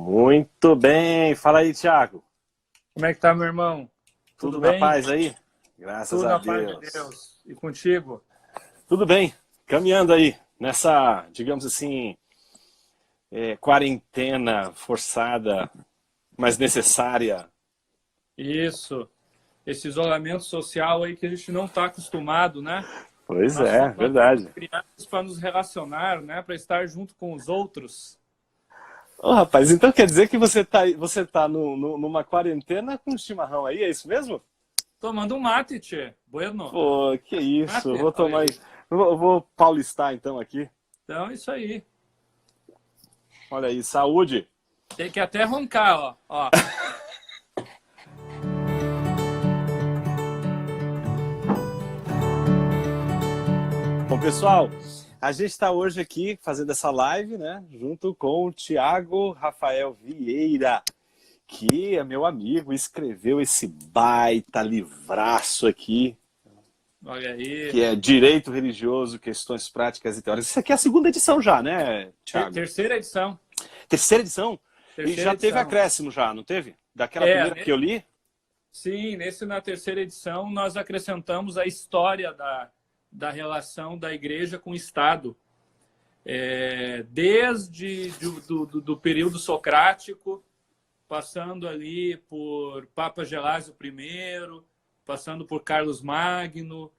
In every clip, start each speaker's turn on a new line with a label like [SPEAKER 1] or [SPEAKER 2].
[SPEAKER 1] Muito bem. Fala aí, Thiago.
[SPEAKER 2] Como é que tá, meu irmão?
[SPEAKER 1] Tudo
[SPEAKER 2] bem?
[SPEAKER 1] na paz aí? Graças
[SPEAKER 2] Tudo
[SPEAKER 1] a
[SPEAKER 2] na paz de
[SPEAKER 1] Deus.
[SPEAKER 2] Deus. E contigo?
[SPEAKER 1] Tudo bem. Caminhando aí nessa, digamos assim, quarentena forçada, mas necessária.
[SPEAKER 2] Isso. Esse isolamento social aí que a gente não está acostumado, né?
[SPEAKER 1] Pois
[SPEAKER 2] Nós
[SPEAKER 1] é,
[SPEAKER 2] nós fomos
[SPEAKER 1] verdade.
[SPEAKER 2] criados para nos relacionar, né? Para estar junto com os outros.
[SPEAKER 1] Ô, rapaz, então quer dizer que você tá numa quarentena com chimarrão aí, é isso mesmo?
[SPEAKER 2] Tomando um mate, tchê. Bueno.
[SPEAKER 1] Pô, que isso.
[SPEAKER 2] Mate,
[SPEAKER 1] Vou
[SPEAKER 2] olha
[SPEAKER 1] tomar.
[SPEAKER 2] aí.
[SPEAKER 1] Vou paulistar então aqui.
[SPEAKER 2] Então, isso aí.
[SPEAKER 1] Olha aí, saúde.
[SPEAKER 2] Tem que até roncar, ó. Ó.
[SPEAKER 1] Bom, pessoal, a gente está hoje aqui fazendo essa live, né, junto com o Thiago Rafael Vieira, que é meu amigo, escreveu esse baita livraço aqui,
[SPEAKER 2] Olha aí.
[SPEAKER 1] que é Direito Religioso, Questões Práticas e Teóricas. Isso aqui é a segunda edição já, né, Thiago?
[SPEAKER 2] Terceira edição.
[SPEAKER 1] Terceira edição? E
[SPEAKER 2] Terceira
[SPEAKER 1] já teve
[SPEAKER 2] edição.
[SPEAKER 1] acréscimo já, não teve? Daquela
[SPEAKER 2] É,
[SPEAKER 1] primeira que eu li?
[SPEAKER 2] sim, na terceira edição, nós acrescentamos a história da relação da igreja com o Estado. Desde do período socrático, passando ali por Papa Gelásio I, passando por Carlos Magno,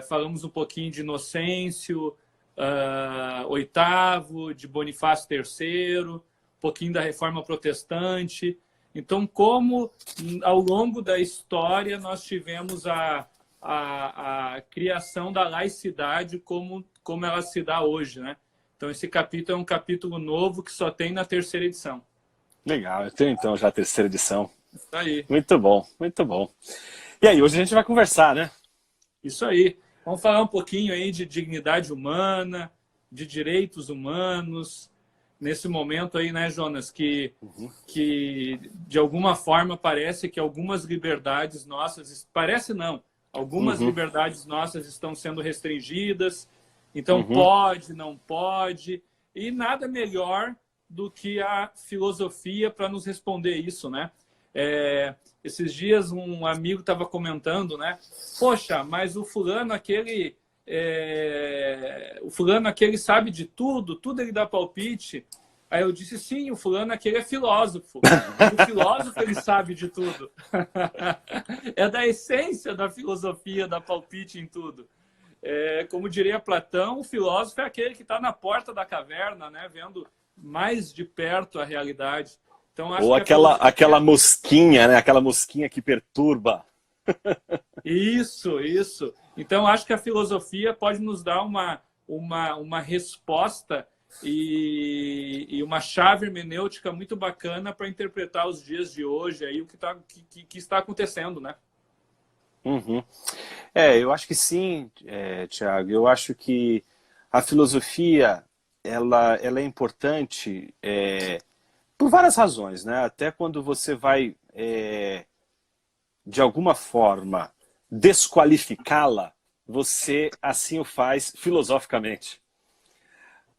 [SPEAKER 2] falamos um pouquinho de Inocêncio VIII, de Bonifácio III, um pouquinho da Reforma Protestante. Então, como ao longo da história nós tivemos a criação da laicidade como ela se dá hoje, né? Então, esse capítulo é um capítulo novo que só tem na terceira edição.
[SPEAKER 1] Legal, eu tenho então já a terceira edição.
[SPEAKER 2] Isso aí.
[SPEAKER 1] Muito bom, muito bom. E aí, hoje a gente vai conversar, né?
[SPEAKER 2] Isso aí. Vamos falar um pouquinho aí de dignidade humana, de direitos humanos, nesse momento aí, né, Jonas, que de alguma forma parece que algumas liberdades nossas, parece não, algumas liberdades nossas estão sendo restringidas, então pode, não pode, e nada melhor do que a filosofia para nos responder isso, né? Esses dias um amigo estava comentando, né? Poxa, mas o fulano aquele sabe de tudo ele dá palpite. Aí eu disse, sim, o fulano aquele é filósofo. O filósofo, ele sabe de tudo. É da essência da filosofia, da palpite em tudo. Como diria Platão, o filósofo é aquele que está na porta da caverna, né? Vendo mais de perto a realidade. Então, acho
[SPEAKER 1] Ou
[SPEAKER 2] que a filosofia...
[SPEAKER 1] aquela mosquinha, né? Aquela mosquinha que perturba.
[SPEAKER 2] Isso. Então, acho que a filosofia pode nos dar uma resposta e uma chave hermenêutica muito bacana para interpretar os dias de hoje, aí, o que está acontecendo, né?
[SPEAKER 1] Eu acho que sim, Thiago. Eu acho que a filosofia ela é importante por várias razões, né? Até quando você vai, de alguma forma, desqualificá-la, você assim o faz filosoficamente.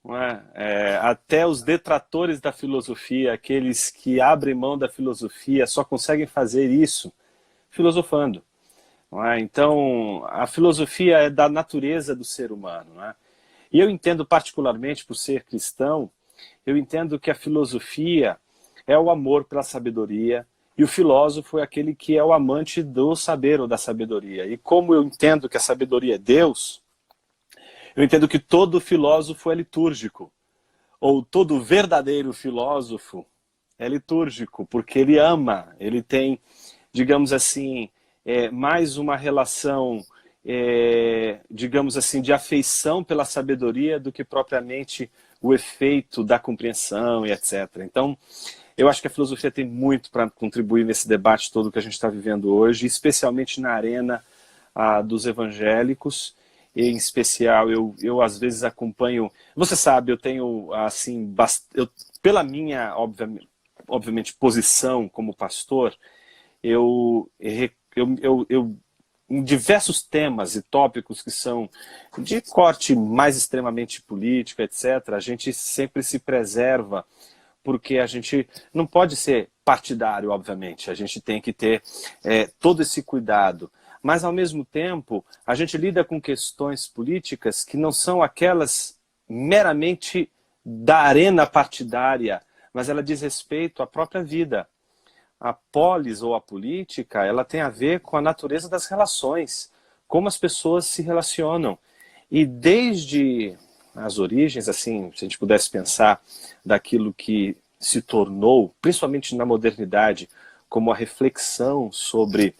[SPEAKER 1] Não é? Até os detratores da filosofia, aqueles que abrem mão da filosofia, só conseguem fazer isso filosofando. Não é? Então, a filosofia é da natureza do ser humano. Não é? E eu entendo particularmente, por ser cristão, eu entendo que a filosofia é o amor pela sabedoria e o filósofo é aquele que é o amante do saber ou da sabedoria. E como eu entendo que a sabedoria é Deus, eu entendo que todo filósofo é litúrgico, ou todo verdadeiro filósofo é litúrgico, porque ele ama, ele tem, digamos assim, mais uma relação, digamos assim, de afeição pela sabedoria do que propriamente o efeito da compreensão e etc. Então, eu acho que a filosofia tem muito para contribuir nesse debate todo que a gente está vivendo hoje, especialmente na arena dos evangélicos. Em especial, eu às vezes acompanho... Você sabe, eu tenho, assim, pela minha, obviamente, posição como pastor, em diversos temas e tópicos que são de corte mais extremamente político, etc., a gente sempre se preserva porque a gente não pode ser partidário, obviamente, a gente tem que ter todo esse cuidado. Mas, ao mesmo tempo, a gente lida com questões políticas que não são aquelas meramente da arena partidária, mas ela diz respeito à própria vida. A polis ou a política, ela tem a ver com a natureza das relações, como as pessoas se relacionam. E desde as origens, assim, se a gente pudesse pensar daquilo que se tornou, principalmente na modernidade, como a reflexão sobre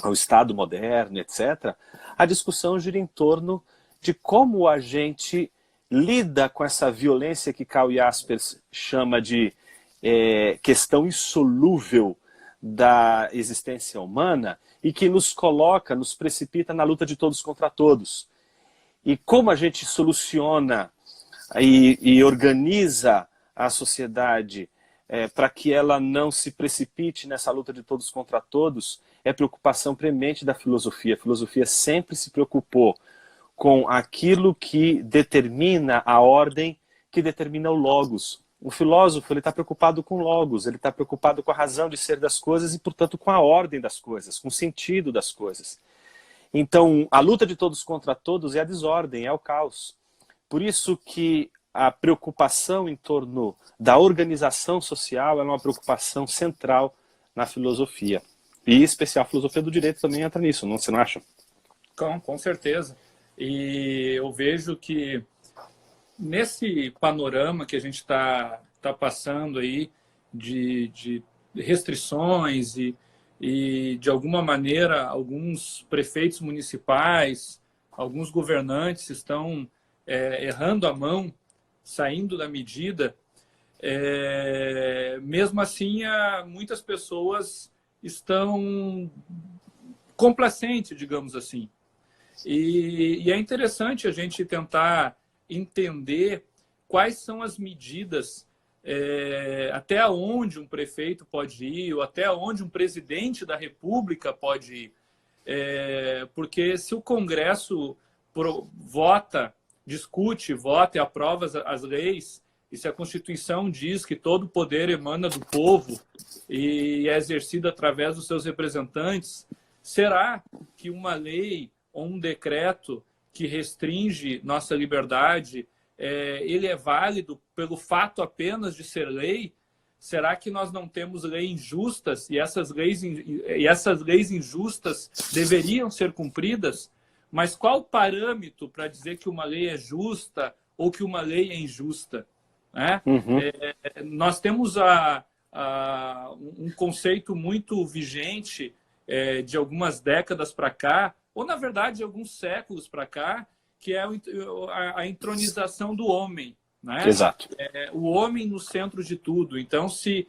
[SPEAKER 1] o Estado moderno, etc., a discussão gira em torno de como a gente lida com essa violência que Karl Jaspers chama de questão insolúvel da existência humana e que nos coloca, nos precipita na luta de todos contra todos. E como a gente soluciona e organiza a sociedade para que ela não se precipite nessa luta de todos contra todos, é preocupação premente da filosofia. A filosofia sempre se preocupou com aquilo que determina a ordem, que determina o logos. O filósofo está preocupado com o logos, ele está preocupado com a razão de ser das coisas e, portanto, com a ordem das coisas, com o sentido das coisas. Então, a luta de todos contra todos é a desordem, é o caos. Por isso que a preocupação em torno da organização social é uma preocupação central na filosofia. E, em especial, a filosofia do direito também entra nisso, não, você não acha?
[SPEAKER 2] Com certeza. E eu vejo que nesse panorama que a gente tá passando aí de restrições e, de alguma maneira, alguns prefeitos municipais, alguns governantes estão errando a mão, saindo da medida, mesmo assim, muitas pessoas estão complacentes, digamos assim. E é interessante a gente tentar entender quais são as medidas, até onde um prefeito pode ir, ou até onde um presidente da República pode ir. Porque se o Congresso discute, vota e aprova as leis, e se a Constituição diz que todo o poder emana do povo e é exercido através dos seus representantes, será que uma lei ou um decreto que restringe nossa liberdade, ele é válido pelo fato apenas de ser lei? Será que nós não temos leis injustas e essas leis injustas deveriam ser cumpridas? Mas qual o parâmetro para dizer que uma lei é justa ou que uma lei é injusta? Nós temos um conceito muito vigente de algumas décadas para cá, ou na verdade de alguns séculos para cá, que é a entronização do homem, né?
[SPEAKER 1] Exato.
[SPEAKER 2] O homem no centro de tudo. Então, se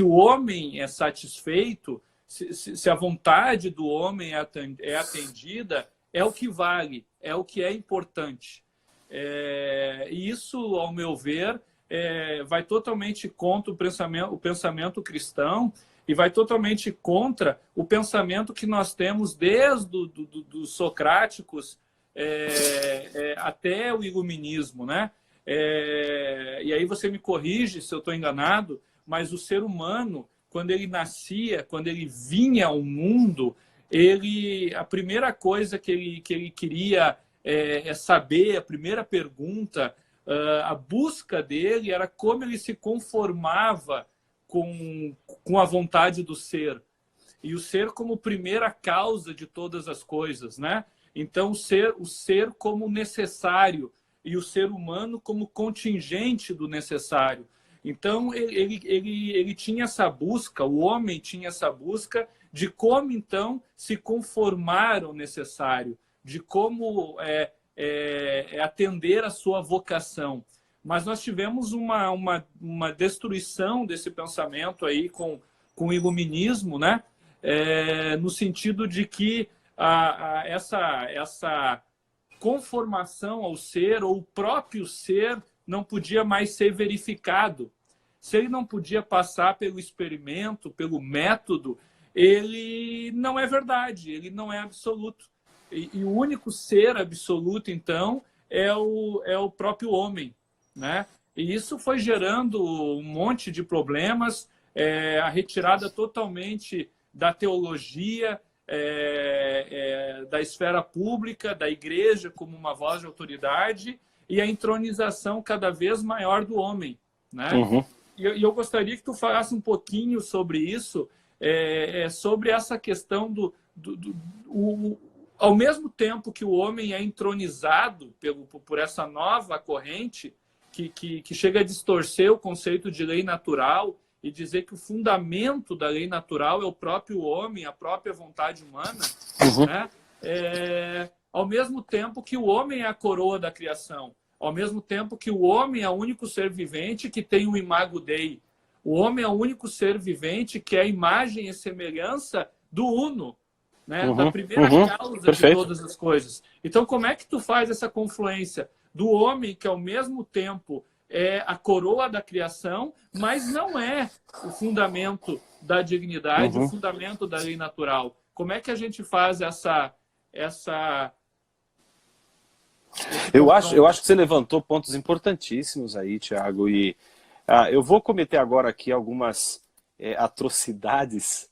[SPEAKER 2] o homem é satisfeito, se a vontade do homem é atendida, é o que vale, é o que é importante. E isso, ao meu ver, vai totalmente contra o pensamento cristão e vai totalmente contra o pensamento que nós temos desde os socráticos até o iluminismo, né? E aí você me corrige se eu estou enganado, mas o ser humano, quando ele nascia, quando ele vinha ao mundo, a primeira coisa que ele queria saber, a primeira pergunta, a busca dele era como ele se conformava com a vontade do ser. E o ser como primeira causa de todas as coisas, né? Então, o ser como necessário e o ser humano como contingente do necessário. Então, ele tinha essa busca, o homem tinha essa busca de como, então, se conformar ao necessário, de como atender a sua vocação. Mas nós tivemos uma destruição desse pensamento aí com o iluminismo, né? No sentido de que essa conformação ao ser, ou o próprio ser, não podia mais ser verificado. Se ele não podia passar pelo experimento, pelo método, ele não é verdade, ele não é absoluto. E o único ser absoluto, então, é o próprio homem, né? E isso foi gerando um monte de problemas, a retirada totalmente da teologia, da esfera pública, da igreja como uma voz de autoridade e a entronização cada vez maior do homem, né?
[SPEAKER 1] Uhum.
[SPEAKER 2] E eu gostaria que tu falasse um pouquinho sobre isso, sobre essa questão ao mesmo tempo que o homem é entronizado por essa nova corrente que chega a distorcer o conceito de lei natural e dizer que o fundamento da lei natural é o próprio homem, a própria vontade humana,
[SPEAKER 1] Uhum.
[SPEAKER 2] né? Ao mesmo tempo que o homem é a coroa da criação, ao mesmo tempo que o homem é o único ser vivente que tem o imago Dei. O homem é o único ser vivente que é a imagem e semelhança do Uno, né?
[SPEAKER 1] Uhum.
[SPEAKER 2] Da primeira
[SPEAKER 1] Uhum.
[SPEAKER 2] causa
[SPEAKER 1] Perfeito.
[SPEAKER 2] de todas as coisas. Então, como é que tu faz essa confluência do homem que, ao mesmo tempo, é a coroa da criação, mas não é o fundamento da dignidade,
[SPEAKER 1] Uhum.
[SPEAKER 2] o fundamento da lei natural? Como é que a gente faz
[SPEAKER 1] Eu acho que você levantou pontos importantíssimos aí, Thiago, e eu vou cometer agora aqui algumas atrocidades,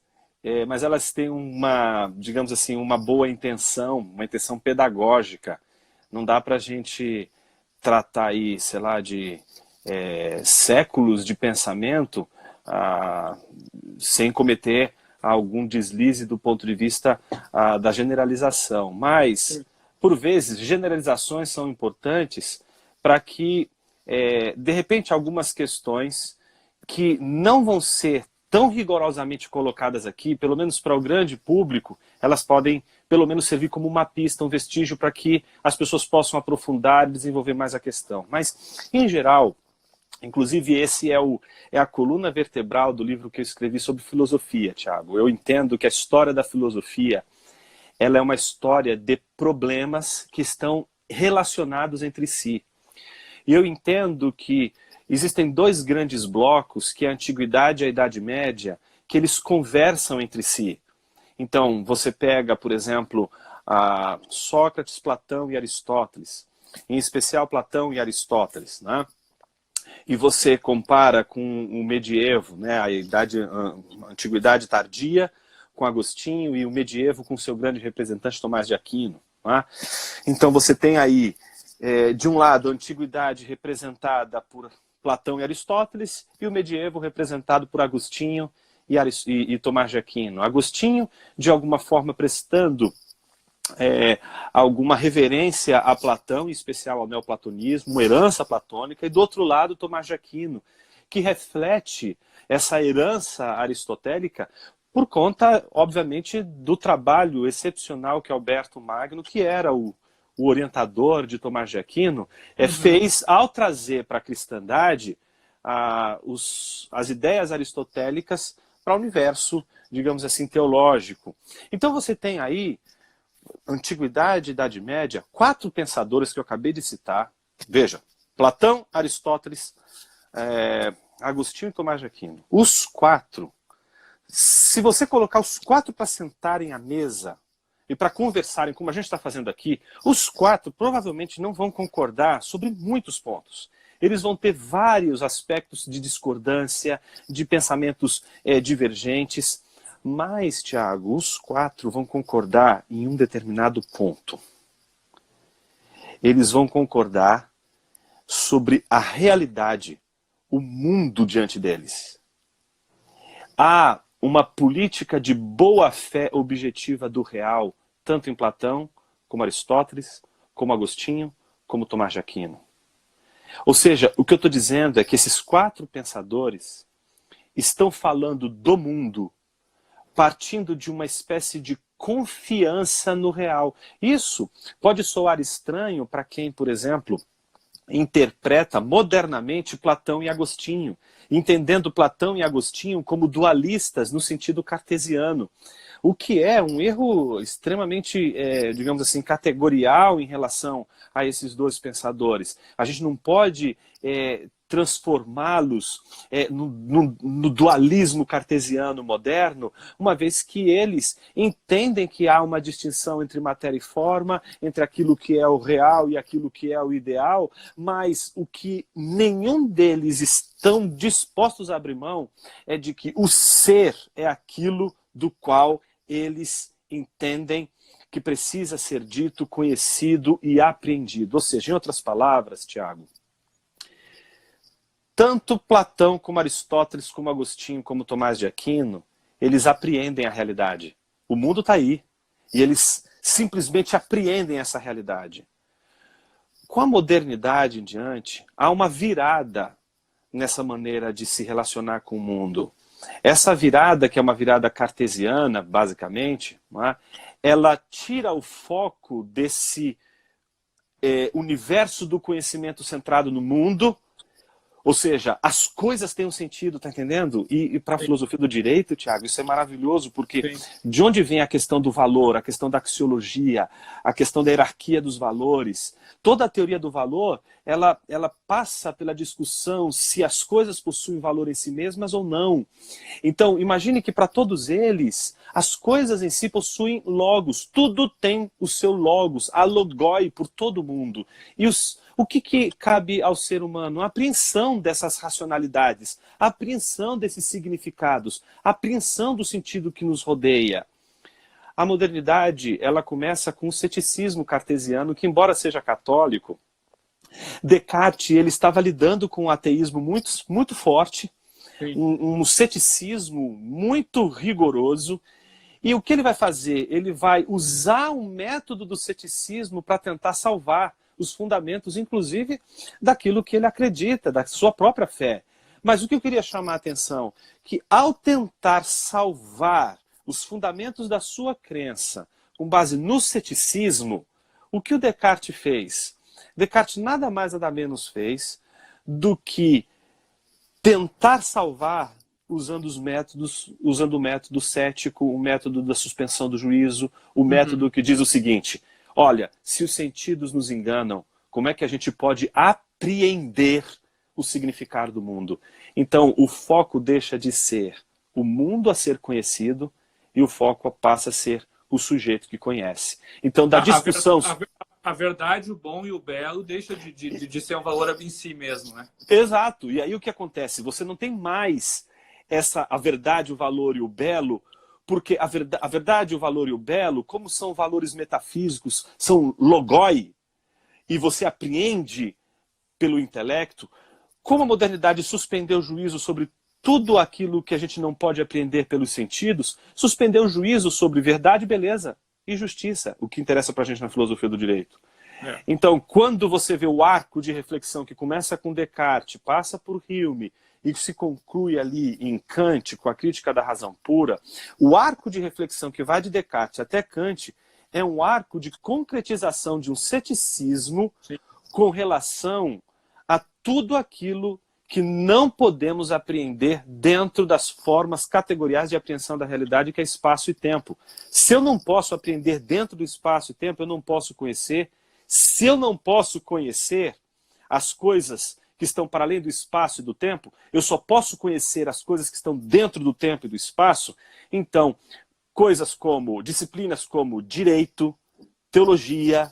[SPEAKER 1] mas elas têm uma, digamos assim, uma boa intenção, uma intenção pedagógica. Não dá para a gente tratar aí, sei lá, de séculos de pensamento sem cometer algum deslize do ponto de vista da generalização. Mas, por vezes, generalizações são importantes para que, de repente, algumas questões que não vão ser tão rigorosamente colocadas aqui, pelo menos para o grande público, elas podem, pelo menos, servir como uma pista, um vestígio para que as pessoas possam aprofundar e desenvolver mais a questão. Mas, em geral, inclusive esse é a coluna vertebral do livro que eu escrevi sobre filosofia, Thiago. Eu entendo que a história da filosofia ela é uma história de problemas que estão relacionados entre si. E eu entendo que existem dois grandes blocos, que é a Antiguidade e a Idade Média, que eles conversam entre si. Então, você pega, por exemplo, Sócrates, Platão e Aristóteles, em especial Platão e Aristóteles, né? E você compara com o medievo, né? a Antiguidade tardia, com Agostinho, e o medievo com seu grande representante Tomás de Aquino. Né? Então você tem aí, de um lado, a Antiguidade representada por Platão e Aristóteles, e o medievo representado por Agostinho e Tomás de Aquino. Agostinho, de alguma forma, prestando alguma reverência a Platão, em especial ao neoplatonismo, uma herança platônica, e do outro lado, Tomás de Aquino, que reflete essa herança aristotélica por conta, obviamente, do trabalho excepcional que Alberto Magno, que era o orientador de Tomás de Aquino, fez ao trazer para a cristandade as ideias aristotélicas para o universo, digamos assim, teológico. Então você tem aí, Antiguidade e Idade Média, 4 pensadores que eu acabei de citar. Veja, Platão, Aristóteles, Agostinho e Tomás de Aquino. Os 4, se você colocar os 4 para sentarem à mesa e para conversarem, como a gente está fazendo aqui, os 4 provavelmente não vão concordar sobre muitos pontos. Eles vão ter vários aspectos de discordância, de pensamentos divergentes, mas, Tiago, os 4 vão concordar em um determinado ponto. Eles vão concordar sobre a realidade, o mundo diante deles. Há uma política de boa-fé objetiva do real, tanto em Platão, como Aristóteles, como Agostinho, como Tomás de Aquino. Ou seja, o que eu estou dizendo é que esses 4 pensadores estão falando do mundo partindo de uma espécie de confiança no real. Isso pode soar estranho para quem, por exemplo, interpreta modernamente Platão e Agostinho, entendendo Platão e Agostinho como dualistas no sentido cartesiano, o que é um erro extremamente, digamos assim, categorial em relação a esses dois pensadores. A gente não pode transformá-los no dualismo cartesiano moderno, uma vez que eles entendem que há uma distinção entre matéria e forma, entre aquilo que é o real e aquilo que é o ideal, mas o que nenhum deles estão dispostos a abrir mão é de que o ser é aquilo do qual eles entendem que precisa ser dito, conhecido e apreendido. Ou seja, em outras palavras, Tiago, tanto Platão como Aristóteles, como Agostinho, como Tomás de Aquino, eles apreendem a realidade. O mundo está aí. E eles simplesmente apreendem essa realidade. Com a modernidade em diante, há uma virada nessa maneira de se relacionar com o mundo. Essa virada, que é uma virada cartesiana, basicamente, não é? Ela tira o foco desse universo do conhecimento centrado no mundo. Ou seja, as coisas têm um sentido, tá entendendo? E para a filosofia do direito, Tiago, isso é maravilhoso, porque de onde vem a questão do valor, a questão da axiologia, a questão da hierarquia dos valores? Toda a teoria do valor, ela passa pela discussão se as coisas possuem valor em si mesmas ou não. Então, imagine que para todos eles, as coisas em si possuem logos, tudo tem o seu logos, a logoi por todo mundo. E o que cabe ao ser humano? A apreensão dessas racionalidades, a apreensão desses significados, a apreensão do sentido que nos rodeia. A modernidade, ela começa com o ceticismo cartesiano, que embora seja católico, Descartes ele estava lidando com um ateísmo muito forte, um ceticismo muito rigoroso. E o que ele vai fazer? Ele vai usar o método do ceticismo para tentar salvar os fundamentos, inclusive, daquilo que ele acredita, da sua própria fé. Mas o que eu queria chamar a atenção, que ao tentar salvar os fundamentos da sua crença com base no ceticismo, o que o Descartes fez? Descartes nada mais nada menos fez do que tentar salvar usando o método cético, o método da suspensão do juízo, o método que diz o seguinte: olha, se os sentidos nos enganam, como é que a gente pode apreender o significado do mundo? Então, o foco deixa de ser o mundo a ser conhecido e o foco passa a ser o sujeito que conhece. Então, da discussão...
[SPEAKER 2] A verdade, o bom e o belo deixa de ser um valor em si mesmo, né?
[SPEAKER 1] Exato. E aí o que acontece? Você não tem mais a verdade, o valor e o belo, porque a verdade, o valor e o belo, como são valores metafísicos, são logoi, e você apreende pelo intelecto, como a modernidade suspendeu o juízo sobre tudo aquilo que a gente não pode apreender pelos sentidos, suspendeu o juízo sobre verdade, beleza e justiça, o que interessa para a gente na filosofia do direito. Então, quando você vê o arco de reflexão que começa com Descartes, passa por Hume e se conclui ali em Kant, com a crítica da razão pura, o arco de reflexão que vai de Descartes até Kant é um arco de concretização de um ceticismo com relação a tudo aquilo que não podemos apreender dentro das formas categoriais de apreensão da realidade, que é espaço e tempo. Se eu não posso apreender dentro do espaço e tempo, eu não posso conhecer. Se eu não posso conhecer as coisas que estão para além do espaço e do tempo, eu só posso conhecer as coisas que estão dentro do tempo e do espaço. Então, disciplinas como direito, teologia,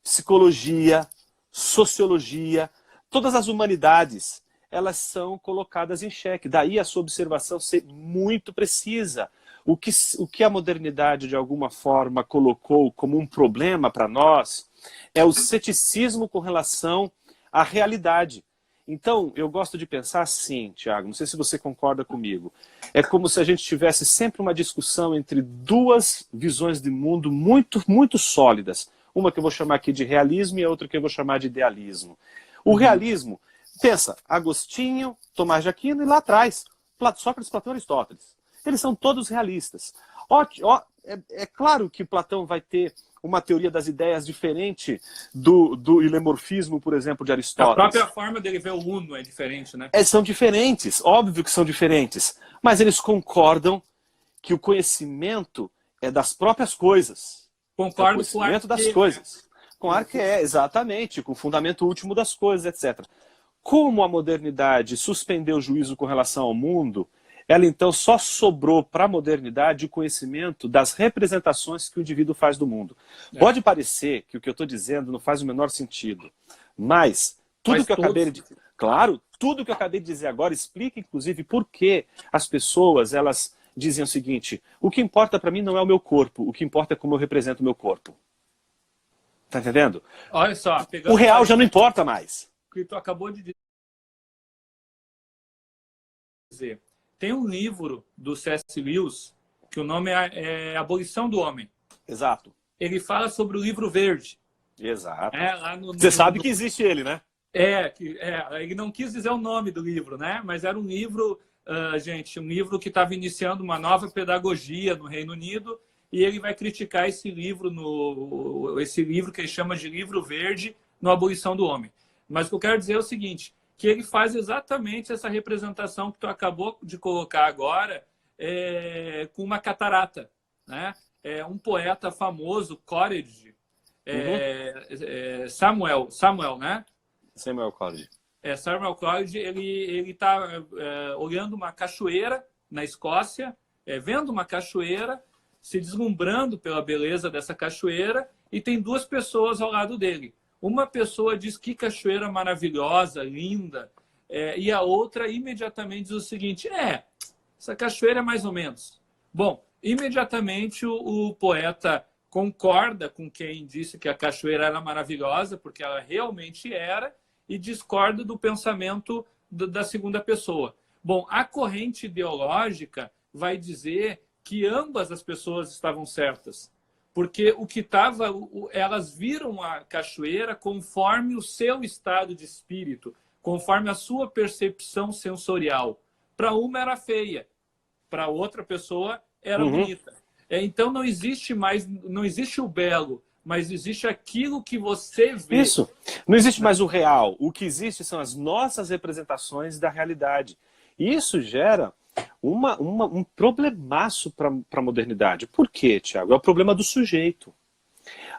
[SPEAKER 1] psicologia, sociologia, todas as humanidades, elas são colocadas em xeque. Daí a sua observação ser muito precisa. O que a modernidade, de alguma forma, colocou como um problema para nós é o ceticismo com relação à realidade. Então, eu gosto de pensar assim, Tiago, não sei se você concorda comigo. É como se a gente tivesse sempre uma discussão entre duas visões de mundo muito, muito sólidas. Uma que eu vou chamar aqui de realismo e a outra que eu vou chamar de idealismo. O realismo, pensa, Agostinho, Tomás de Aquino e lá atrás, Sócrates, Platão e Aristóteles. Eles são todos realistas. É claro que Platão vai ter uma teoria das ideias diferente do ilemorfismo, por exemplo, de Aristóteles.
[SPEAKER 2] A própria forma dele ver o uno é diferente, né?
[SPEAKER 1] São diferentes, óbvio que são diferentes. Mas eles concordam que o conhecimento é das próprias coisas.
[SPEAKER 2] Concordo
[SPEAKER 1] com o das coisas. Com Arqué, exatamente, com o fundamento último das coisas, etc. Como a modernidade suspendeu o juízo com relação ao mundo, ela então só sobrou para a modernidade o conhecimento das representações que o indivíduo faz do mundo. Pode parecer que o que eu estou dizendo não faz o menor sentido, mas tudo que eu acabei de... Claro, tudo que eu acabei de dizer agora explica, inclusive, por que as pessoas, elas dizem o seguinte: o que importa para mim não é o meu corpo, o que importa é como eu represento o meu corpo. Tá entendendo?
[SPEAKER 2] Olha só,
[SPEAKER 1] o real já não importa mais.
[SPEAKER 2] O que tu acabou de dizer. Tem um livro do C.S. Lewis, que o nome é Abolição do Homem.
[SPEAKER 1] Exato.
[SPEAKER 2] Ele fala sobre o livro verde.
[SPEAKER 1] Exato.
[SPEAKER 2] Você
[SPEAKER 1] sabe que existe ele, né?
[SPEAKER 2] Ele não quis dizer o nome do livro, né? Mas era um livro, gente, um livro que estava iniciando uma nova pedagogia no Reino Unido, e ele vai criticar esse livro que ele chama de livro verde no Abolição do Homem. Mas o que eu quero dizer é o seguinte, que ele faz exatamente essa representação que tu acabou de colocar agora, com uma catarata, né? Um poeta famoso, Coleridge, Samuel, né?
[SPEAKER 1] Samuel Coleridge.
[SPEAKER 2] Samuel Coleridge, ele está olhando uma cachoeira na Escócia, vendo uma cachoeira, se deslumbrando pela beleza dessa cachoeira, e tem duas pessoas ao lado dele. Uma pessoa diz que cachoeira maravilhosa, linda, e a outra imediatamente diz o seguinte: essa cachoeira é mais ou menos. Bom, imediatamente o poeta concorda com quem disse que a cachoeira era maravilhosa, porque ela realmente era, e discorda do pensamento da segunda pessoa. Bom, a corrente ideológica vai dizer que ambas as pessoas estavam certas, porque elas viram a cachoeira conforme o seu estado de espírito, conforme a sua percepção sensorial. Para uma era feia, para outra pessoa era bonita. Então não existe o belo, mas existe aquilo que você vê.
[SPEAKER 1] Isso. Não existe mais o real. O que existe são as nossas representações da realidade. E isso gera um problemaço para a modernidade. Por quê, Tiago? É o problema do sujeito.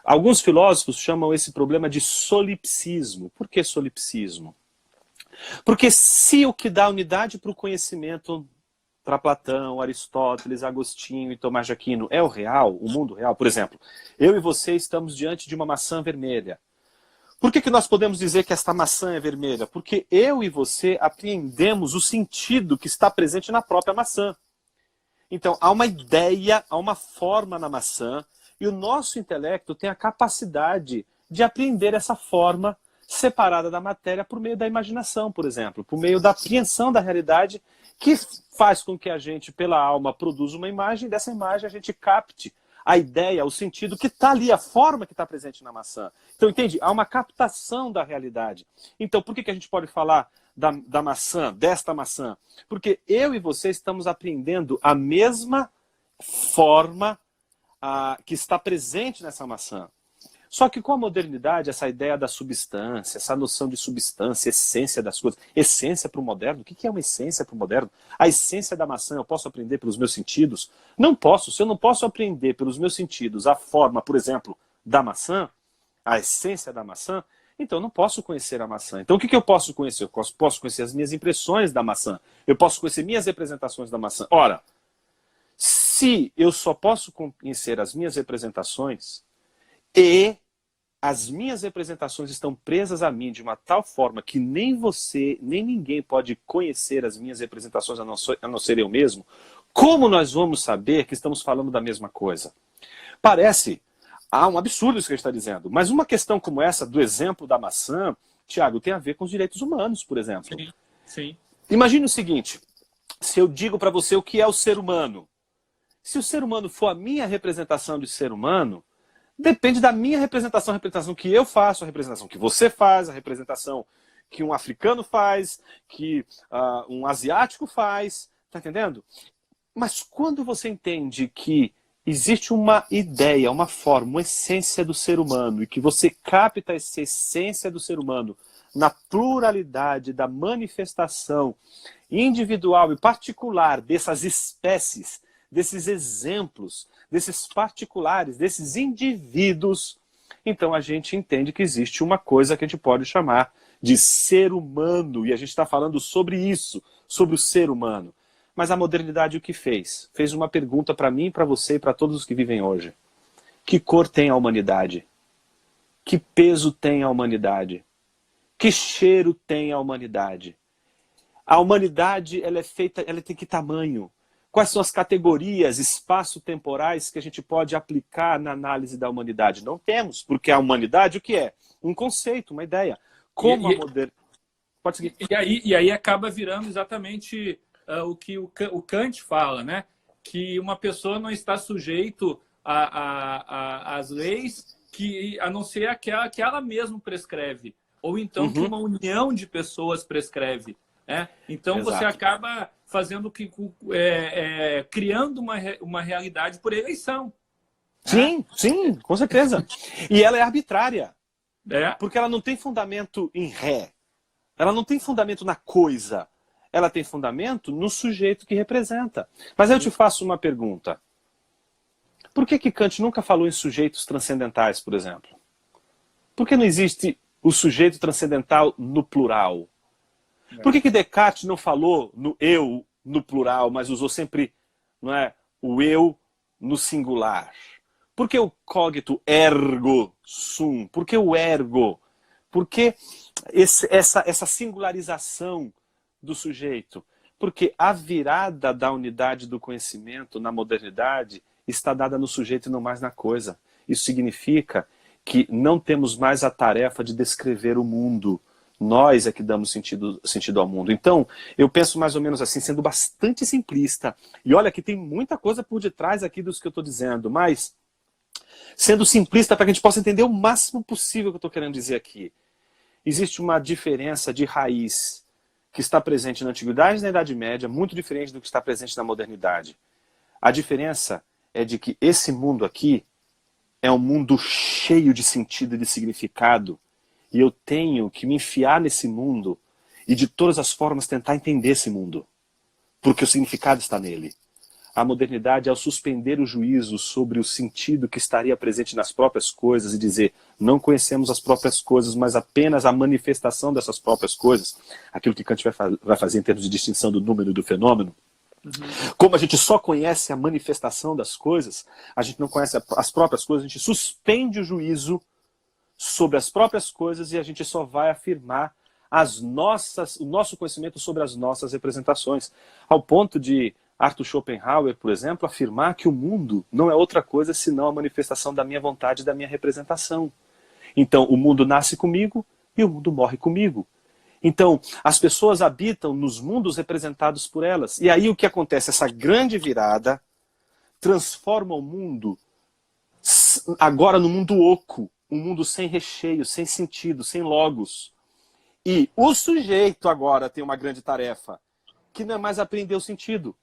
[SPEAKER 1] Alguns filósofos chamam esse problema de solipsismo. Por que solipsismo? Porque se o que dá unidade para o conhecimento, para Platão, Aristóteles, Agostinho e Tomás de Aquino, é o real, o mundo real, por exemplo, eu e você estamos diante de uma maçã vermelha. Por que nós podemos dizer que esta maçã é vermelha? Porque eu e você apreendemos o sentido que está presente na própria maçã. Então, há uma ideia, há uma forma na maçã, e o nosso intelecto tem a capacidade de apreender essa forma separada da matéria por meio da imaginação, por exemplo, por meio da apreensão da realidade, que faz com que a gente, pela alma, produza uma imagem, e dessa imagem a gente capte a ideia, o sentido que está ali, a forma que está presente na maçã. Então, entende? Há uma captação da realidade. Então, por que a gente pode falar da maçã, desta maçã? Porque eu e você estamos apreendendo a mesma forma que está presente nessa maçã. Só que com a modernidade, essa ideia da substância, essa noção de substância, essência das coisas, essência para o moderno, o que é uma essência para o moderno? A essência da maçã eu posso aprender pelos meus sentidos? Não posso. Se eu não posso aprender pelos meus sentidos a forma, por exemplo, da maçã, a essência da maçã, então eu não posso conhecer a maçã. Então o que eu posso conhecer? Eu posso conhecer as minhas impressões da maçã. Eu posso conhecer minhas representações da maçã. Ora, se eu só posso conhecer as minhas representações, e as minhas representações estão presas a mim de uma tal forma que nem você, nem ninguém pode conhecer as minhas representações a não ser eu mesmo, como nós vamos saber que estamos falando da mesma coisa? Parece um absurdo isso que a gente está dizendo, mas uma questão como essa, do exemplo da maçã, Tiago, tem a ver com os direitos humanos, por exemplo.
[SPEAKER 2] Sim, sim.
[SPEAKER 1] Imagine o seguinte, se eu digo para você o que é o ser humano, se o ser humano for a minha representação de ser humano, depende da minha representação, a representação que eu faço, a representação que você faz, a representação que um africano faz, que um asiático faz, tá entendendo? Mas quando você entende que existe uma ideia, uma forma, uma essência do ser humano, e que você capta essa essência do ser humano na pluralidade da manifestação individual e particular dessas espécies, desses exemplos, desses particulares, desses indivíduos, então a gente entende que existe uma coisa que a gente pode chamar de ser humano, e a gente está falando sobre isso, sobre o ser humano. Mas a modernidade o que fez? Fez uma pergunta para mim, para você e para todos os que vivem hoje. Que cor tem a humanidade? Que peso tem a humanidade? Que cheiro tem a humanidade? A humanidade, ela é feita, ela tem que tamanho? Quais são as categorias espaço-temporais que a gente pode aplicar na análise da humanidade? Não temos, porque a humanidade o que é? Um conceito, uma ideia. Como a modernidade... Pode seguir.
[SPEAKER 2] E aí acaba virando exatamente o que o Kant fala, né? Que uma pessoa não está sujeito às leis a não ser aquela que ela mesma prescreve. Ou então que uma união de pessoas prescreve. Né? Então
[SPEAKER 1] Exato.
[SPEAKER 2] Você acaba fazendo criando uma realidade por eleição.
[SPEAKER 1] Sim,
[SPEAKER 2] né?
[SPEAKER 1] Sim, com certeza. E ela é arbitrária.
[SPEAKER 2] É.
[SPEAKER 1] Porque ela não tem fundamento em ré. Ela não tem fundamento na coisa. Ela tem fundamento no sujeito que representa. Mas eu te faço uma pergunta. Por que Kant nunca falou em sujeitos transcendentais, por exemplo? Por que não existe o sujeito transcendental no plural? Por que Descartes não falou no eu no plural, mas usou sempre, não é, o eu no singular? Por que o cogito ergo sum? Por que o ergo? Por que essa singularização do sujeito? Porque a virada da unidade do conhecimento na modernidade está dada no sujeito e não mais na coisa. Isso significa que não temos mais a tarefa de descrever o mundo. Nós é que damos sentido ao mundo. Então, eu penso mais ou menos assim, sendo bastante simplista. E olha que tem muita coisa por detrás aqui dos que eu estou dizendo, mas sendo simplista para que a gente possa entender o máximo possível o que eu estou querendo dizer aqui. Existe uma diferença de raiz que está presente na Antiguidade e na Idade Média, muito diferente do que está presente na modernidade. A diferença é de que esse mundo aqui é um mundo cheio de sentido e de significado. E eu tenho que me enfiar nesse mundo e de todas as formas tentar entender esse mundo. Porque o significado está nele. A modernidade, ao suspender o juízo sobre o sentido que estaria presente nas próprias coisas e dizer, não conhecemos as próprias coisas, mas apenas a manifestação dessas próprias coisas, aquilo que Kant vai fazer em termos de distinção do número e do fenômeno, como a gente só conhece a manifestação das coisas, a gente não conhece as próprias coisas, a gente suspende o juízo sobre as próprias coisas e a gente só vai afirmar o nosso conhecimento sobre as nossas representações. Ao ponto de Arthur Schopenhauer, por exemplo, afirmar que o mundo não é outra coisa senão a manifestação da minha vontade e da minha representação. Então, o mundo nasce comigo e o mundo morre comigo. Então, as pessoas habitam nos mundos representados por elas. E aí o que acontece? Essa grande virada transforma o mundo agora no mundo oco, um mundo sem recheio, sem sentido, sem logos. E o sujeito agora tem uma grande tarefa, que não é mais aprender o sentido,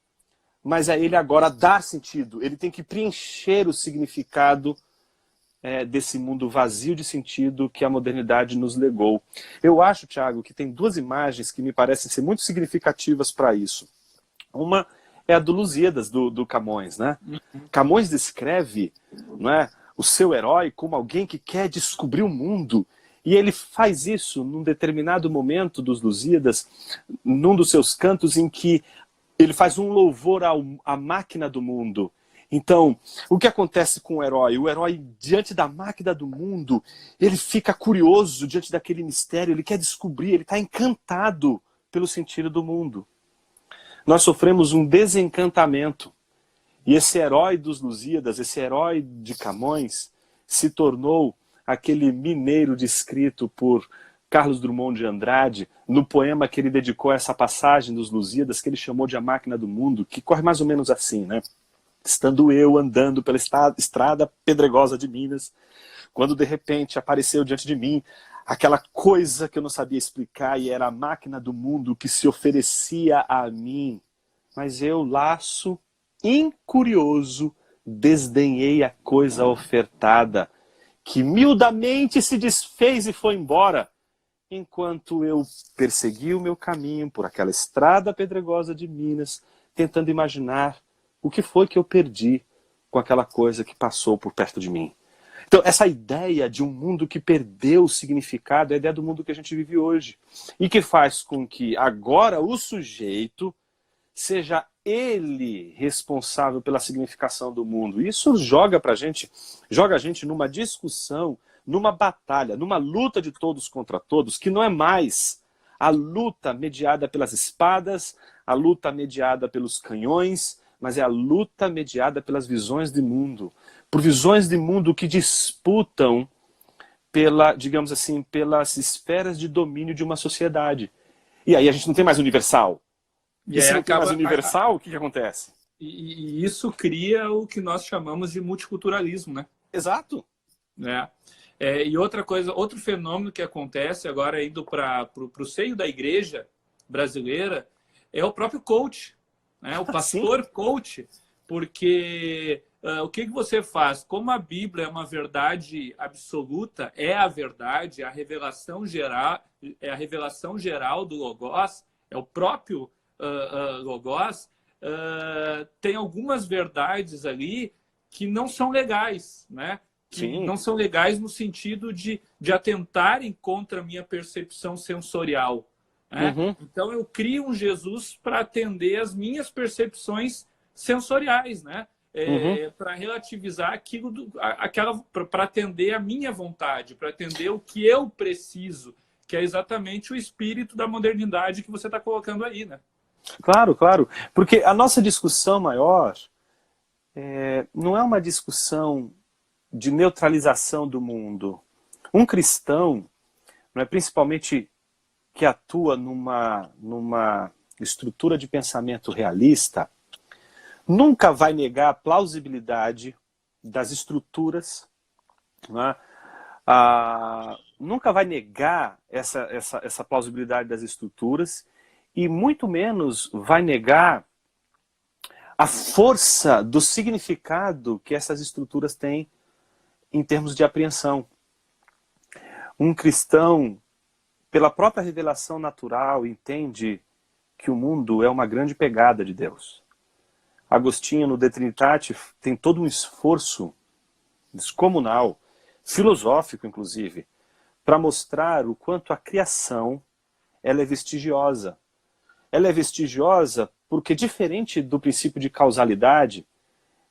[SPEAKER 1] mas é ele agora dar sentido. Ele tem que preencher o significado desse mundo vazio de sentido que a modernidade nos legou. Eu acho, Thiago, que tem duas imagens que me parecem ser muito significativas para isso. Uma é a do Lusíadas, do Camões, né? Camões descreve, não é, o seu herói como alguém que quer descobrir o mundo. E ele faz isso num determinado momento dos Lusíadas, num dos seus cantos em que ele faz um louvor à máquina do mundo. Então, o que acontece com o herói? O herói, diante da máquina do mundo, ele fica curioso diante daquele mistério, ele quer descobrir, ele está encantado pelo sentido do mundo. Nós sofremos um desencantamento. E esse herói dos Lusíadas, esse herói de Camões, se tornou aquele mineiro descrito por Carlos Drummond de Andrade, no poema que ele dedicou a essa passagem dos Lusíadas, que ele chamou de A Máquina do Mundo, que corre mais ou menos assim, né? Estando eu andando pela estrada pedregosa de Minas, quando de repente apareceu diante de mim aquela coisa que eu não sabia explicar e era a máquina do mundo que se oferecia a mim. Mas eu, laço, incurioso, desdenhei a coisa ofertada, que miudamente se desfez e foi embora, enquanto eu persegui o meu caminho por aquela estrada pedregosa de Minas, tentando imaginar o que foi que eu perdi com aquela coisa que passou por perto de mim. Então, essa ideia de um mundo que perdeu o significado é a ideia do mundo que a gente vive hoje. E que faz com que agora o sujeito seja ele responsável pela significação do mundo. Isso joga a gente numa discussão, numa batalha, numa luta de todos contra todos, que não é mais a luta mediada pelas espadas, a luta mediada pelos canhões, mas é a luta mediada pelas visões de mundo. Por visões de mundo que disputam digamos assim, pelas esferas de domínio de uma sociedade. E aí a gente não tem mais universal. E se não tem mais universal, o que acontece?
[SPEAKER 2] E isso cria o que nós chamamos de multiculturalismo, né?
[SPEAKER 1] Exato.
[SPEAKER 2] E outra coisa, outro fenômeno que acontece agora indo para o seio da igreja brasileira é o próprio coach, né? O pastor coach, porque o que você faz? Como a Bíblia é uma verdade absoluta, é a verdade, a revelação geral, é a revelação geral do Logos, é o próprio Logos, tem algumas verdades ali que não são legais, né? Que
[SPEAKER 1] Sim.
[SPEAKER 2] não são legais no sentido de atentarem contra a minha percepção sensorial. Né?
[SPEAKER 1] Uhum.
[SPEAKER 2] Então eu crio um Jesus para atender as minhas percepções sensoriais, né? Para relativizar aquilo, para atender a minha vontade, para atender o que eu preciso, que é exatamente o espírito da modernidade que você está colocando aí, né?
[SPEAKER 1] Claro, claro. Porque a nossa discussão maior não é uma discussão de neutralização do mundo. Um cristão, não é, principalmente que atua numa estrutura de pensamento realista, nunca vai negar a plausibilidade das estruturas, não é? Nunca vai negar essa plausibilidade das estruturas e muito menos vai negar a força do significado que essas estruturas têm em termos de apreensão. Um cristão, pela própria revelação natural, entende que o mundo é uma grande pegada de Deus. Agostinho, no De Trinitate, tem todo um esforço descomunal, filosófico inclusive, para mostrar o quanto a criação ela é vestigiosa. Ela é vestigiosa porque, diferente do princípio de causalidade,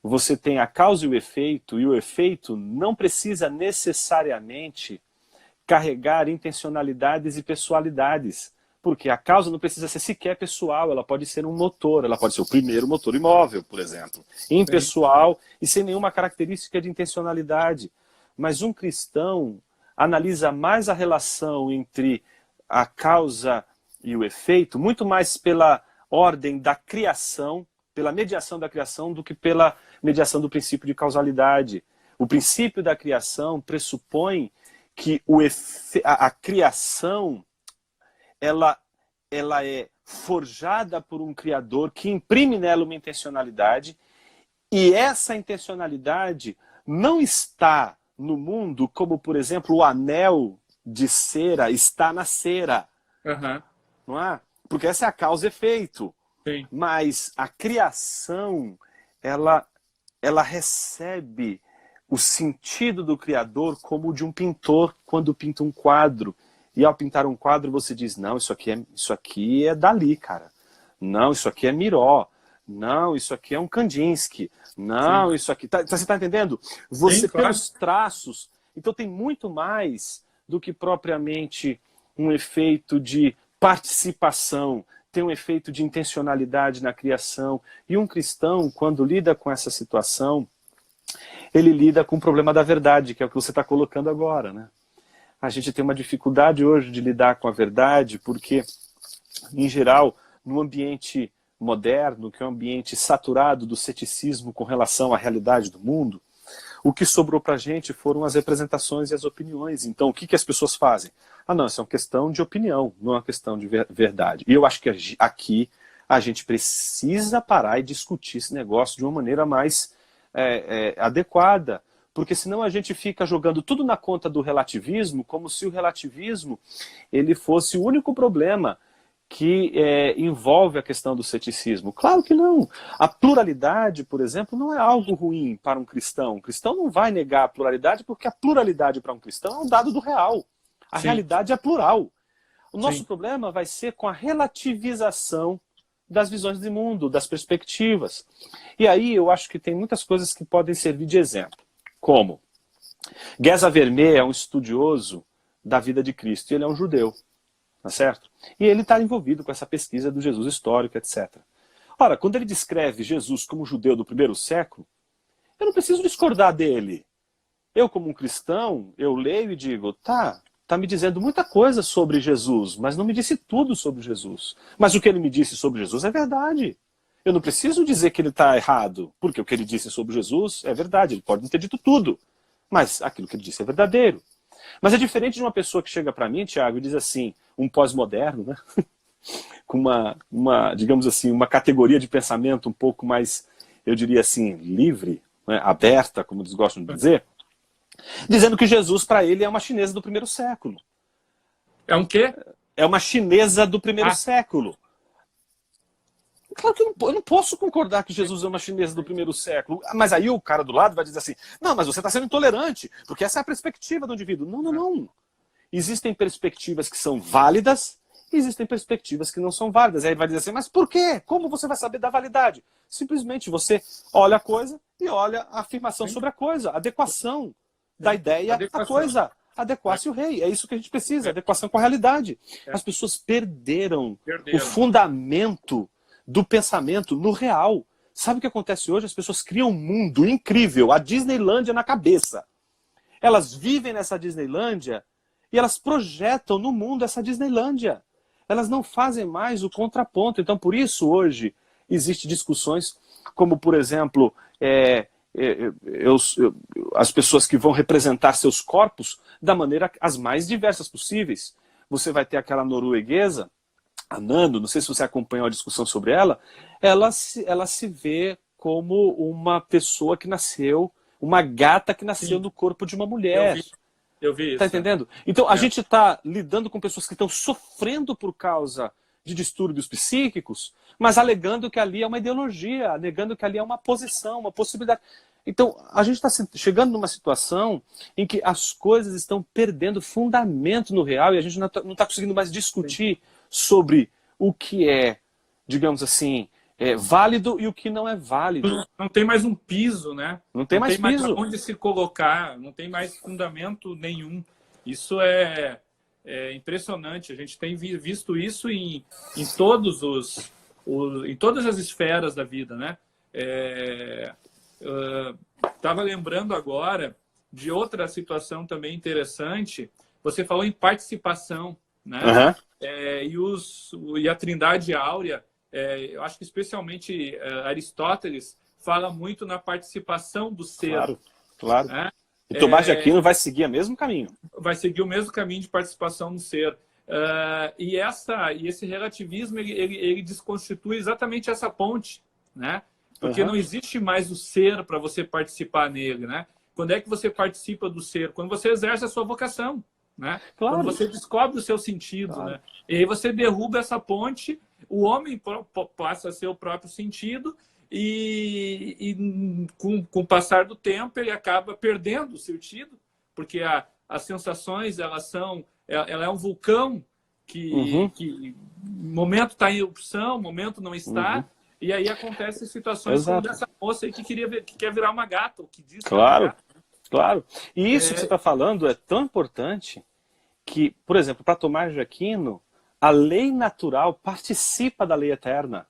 [SPEAKER 1] você tem a causa e o efeito não precisa necessariamente carregar intencionalidades e pessoalidades, porque a causa não precisa ser sequer pessoal, ela pode ser um motor, ela pode ser o primeiro motor imóvel, por exemplo, impessoal e sem nenhuma característica de intencionalidade. Mas um cristão analisa mais a relação entre a causa e o efeito, muito mais pela ordem da criação, pela mediação da criação, do que pela mediação do princípio de causalidade. O princípio da criação pressupõe que a criação ela é forjada por um Criador que imprime nela uma intencionalidade, e essa intencionalidade não está no mundo como, por exemplo, o anel de cera está na cera.
[SPEAKER 2] Uhum.
[SPEAKER 1] Não é? Porque essa é a causa e efeito.
[SPEAKER 2] Sim.
[SPEAKER 1] Mas a criação, ela recebe o sentido do Criador como o de um pintor quando pinta um quadro. E ao pintar um quadro você diz, não, isso aqui é Dalí, cara. Não, isso aqui é Miró. Não, isso aqui é um Kandinsky. Não, isso aqui... você está entendendo? Você,
[SPEAKER 2] sim, claro.
[SPEAKER 1] pelos traços... Então tem muito mais do que propriamente um efeito de participação, tem um efeito de intencionalidade na criação. E um cristão, quando lida com essa situação, ele lida com o problema da verdade, que é o que você está colocando agora, né? A gente tem uma dificuldade hoje de lidar com a verdade, porque, em geral, no ambiente moderno, que é um ambiente saturado do ceticismo com relação à realidade do mundo, o que sobrou para a gente foram as representações e as opiniões. Então, o que as pessoas fazem? Ah, não, isso é uma questão de opinião, não é uma questão de verdade. E eu acho que aqui a gente precisa parar e discutir esse negócio de uma maneira mais adequada, porque senão a gente fica jogando tudo na conta do relativismo, como se o relativismo ele fosse o único problema que envolve a questão do ceticismo. Claro que não. A pluralidade, por exemplo, não é algo ruim para um cristão. O cristão não vai negar a pluralidade, porque a pluralidade para um cristão é um dado do real. A
[SPEAKER 2] Sim.
[SPEAKER 1] realidade é plural. O nosso
[SPEAKER 2] Sim.
[SPEAKER 1] problema vai ser com a relativização das visões de mundo, das perspectivas. E aí eu acho que tem muitas coisas que podem servir de exemplo. Como? Geza Vermeer é um estudioso da vida de Cristo, e ele é um judeu. Tá certo? E ele está envolvido com essa pesquisa do Jesus histórico, etc. Ora, quando ele descreve Jesus como judeu do primeiro século, eu não preciso discordar dele. Eu, como um cristão, eu leio e digo, tá me dizendo muita coisa sobre Jesus, mas não me disse tudo sobre Jesus. Mas o que ele me disse sobre Jesus é verdade. Eu não preciso dizer que ele está errado, porque o que ele disse sobre Jesus é verdade. Ele pode não ter dito tudo, mas aquilo que ele disse é verdadeiro. Mas é diferente de uma pessoa que chega para mim, Tiago, e diz assim, um pós-moderno, né? Com digamos assim, uma categoria de pensamento um pouco mais, eu diria assim, livre, né? Aberta, como eles gostam de dizer, dizendo que Jesus, para ele, é uma chinesa do primeiro século.
[SPEAKER 2] É um quê?
[SPEAKER 1] É uma chinesa do primeiro século. Claro que eu não posso concordar que Jesus é uma chinesa do primeiro século. Mas aí o cara do lado vai dizer assim, não, mas você está sendo intolerante, porque essa é a perspectiva do indivíduo. Não, não, não. Existem perspectivas que são válidas e existem perspectivas que não são válidas. Aí vai dizer assim, mas por quê? Como você vai saber da validade? Simplesmente você olha a coisa e olha a afirmação sobre a coisa, a adequação da ideia à coisa. Adequar-se o rei. É isso que a gente precisa, adequação com a realidade. As pessoas perderam o fundamento do pensamento no real. Sabe o que acontece hoje? As pessoas criam um mundo incrível, a Disneylândia na cabeça. Elas vivem nessa Disneylândia e elas projetam no mundo essa Disneylândia. Elas não fazem mais o contraponto. Então, por isso, hoje, existem discussões como, por exemplo, as pessoas que vão representar seus corpos da maneira as mais diversas possíveis. Você vai ter aquela norueguesa, a Nando, não sei se você acompanhou a discussão sobre ela, ela se vê como uma pessoa que nasceu, uma gata que nasceu no corpo de uma mulher.
[SPEAKER 2] Eu vi isso.
[SPEAKER 1] Tá entendendo? Então a gente está lidando com pessoas que estão sofrendo por causa de distúrbios psíquicos, mas alegando que ali é uma ideologia, alegando que ali é uma posição, uma possibilidade. Então a gente está chegando numa situação em que as coisas estão perdendo fundamento no real e a gente não está conseguindo mais discutir sobre o que é, digamos assim, válido e o que não é válido.
[SPEAKER 2] Não tem mais um piso, né?
[SPEAKER 1] Não tem mais piso.
[SPEAKER 2] Onde se colocar, não tem mais fundamento nenhum. Isso é impressionante. A gente tem visto isso em todas as esferas da vida, né? Estava lembrando agora de outra situação também interessante. Você falou em participação, né?
[SPEAKER 1] Uhum.
[SPEAKER 2] E a Trindade Áurea, eu acho que especialmente Aristóteles fala muito na participação do ser.
[SPEAKER 1] Claro, claro. Né? E Tomás de Aquino vai seguir o mesmo caminho.
[SPEAKER 2] Vai seguir o mesmo caminho de participação no ser. E esse relativismo, ele desconstitui exatamente essa ponte, né? Porque não existe mais o ser para você participar nele, né? Quando é que você participa do ser? Quando você exerce a sua vocação, né?
[SPEAKER 1] Claro.
[SPEAKER 2] Quando você descobre o seu sentido, claro, né? E aí você derruba essa ponte, o homem passa a ser o próprio sentido e com o passar do tempo ele acaba perdendo o sentido, porque as sensações ela é um vulcão que momento está em erupção, momento não está. E aí acontecem situações como dessa moça aí que quer virar uma gata, ou que diz que
[SPEAKER 1] claro, claro. E isso que você está falando é tão importante que, por exemplo, para Tomás de Aquino, a lei natural participa da lei eterna.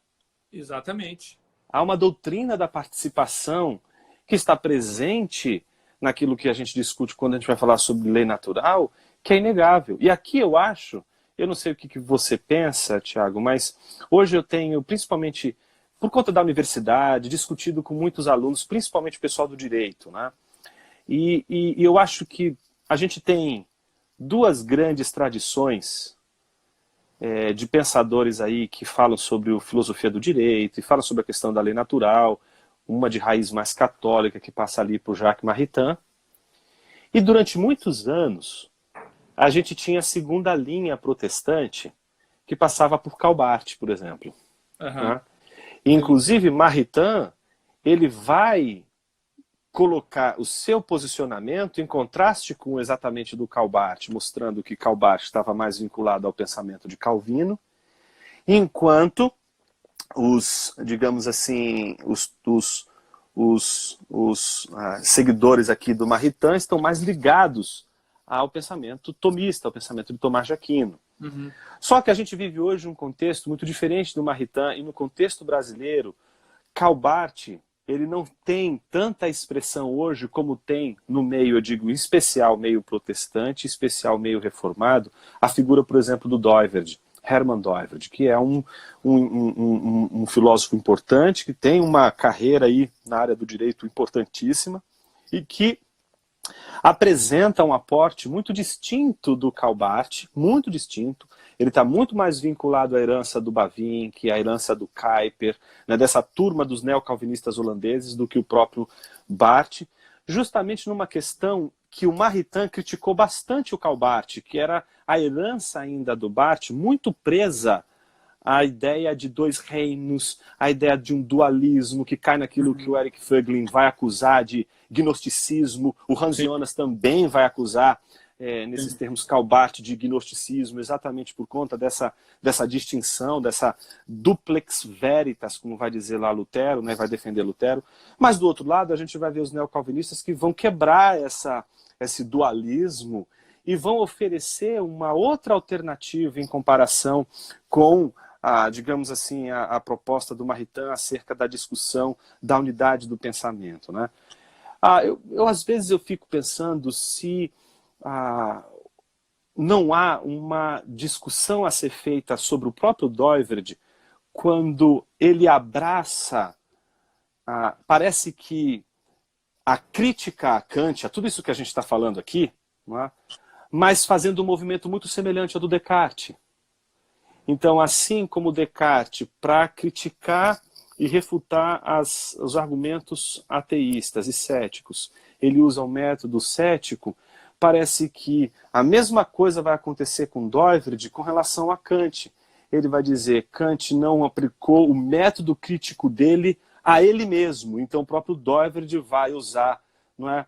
[SPEAKER 2] Exatamente.
[SPEAKER 1] Há uma doutrina da participação que está presente naquilo que a gente discute quando a gente vai falar sobre lei natural, que é inegável. E aqui eu acho, eu não sei o que você pensa, Tiago, mas hoje eu tenho, principalmente por conta da universidade, discutido com muitos alunos, principalmente o pessoal do direito, né? E eu acho que a gente tem duas grandes tradições de pensadores aí que falam sobre a filosofia do direito e falam sobre a questão da lei natural, uma de raiz mais católica que passa ali por Jacques Maritain. E durante muitos anos a gente tinha a segunda linha protestante que passava por Calbart, por exemplo.
[SPEAKER 2] Aham.
[SPEAKER 1] Inclusive, Maritain, ele vai colocar o seu posicionamento em contraste com exatamente do Calbart, mostrando que Calbart estava mais vinculado ao pensamento de Calvino, enquanto os, digamos assim, os seguidores aqui do Maritain estão mais ligados ao pensamento tomista, ao pensamento de Tomás de Aquino.
[SPEAKER 2] Uhum.
[SPEAKER 1] Só que a gente vive hoje um contexto muito diferente do Maritain, e no contexto brasileiro, Calbart, ele não tem tanta expressão hoje como tem no meio, eu digo, em especial meio protestante, em especial meio reformado, a figura, por exemplo, do Doiverd, Hermann Doiverd, que é um filósofo importante, que tem uma carreira aí na área do direito importantíssima, e que apresenta um aporte muito distinto do Calbart, muito distinto. Ele está muito mais vinculado à herança do Bavinck, à herança do Kuyper, né, dessa turma dos neocalvinistas holandeses, do que o próprio Barth, justamente numa questão que o Maritain criticou bastante o Calbart, que era a herança ainda do Barth, muito presa à ideia de dois reinos, a ideia de um dualismo, que cai naquilo que o Eric Voegelin vai acusar de gnosticismo, o Hans Jonas também vai acusar, nesses termos Calbart, de gnosticismo, exatamente por conta dessa distinção, dessa duplex veritas, como vai dizer lá Lutero, né, vai defender Lutero. Mas do outro lado, a gente vai ver os neocalvinistas que vão quebrar esse dualismo e vão oferecer uma outra alternativa em comparação com digamos assim, a proposta do Maritain acerca da discussão da unidade do pensamento, né? Às vezes eu fico pensando se não há uma discussão a ser feita sobre o próprio Doiverd quando ele abraça, parece que a crítica a Kant, a tudo isso que a gente está falando aqui, não é? Mas fazendo um movimento muito semelhante ao do Descartes. Então, assim como Descartes, para criticar e refutar os argumentos ateístas e céticos, ele usa o método cético, parece que a mesma coisa vai acontecer com Doiverd com relação a Kant. Ele vai dizer que Kant não aplicou o método crítico dele a ele mesmo. Então, o próprio Doiverd vai usar, não é,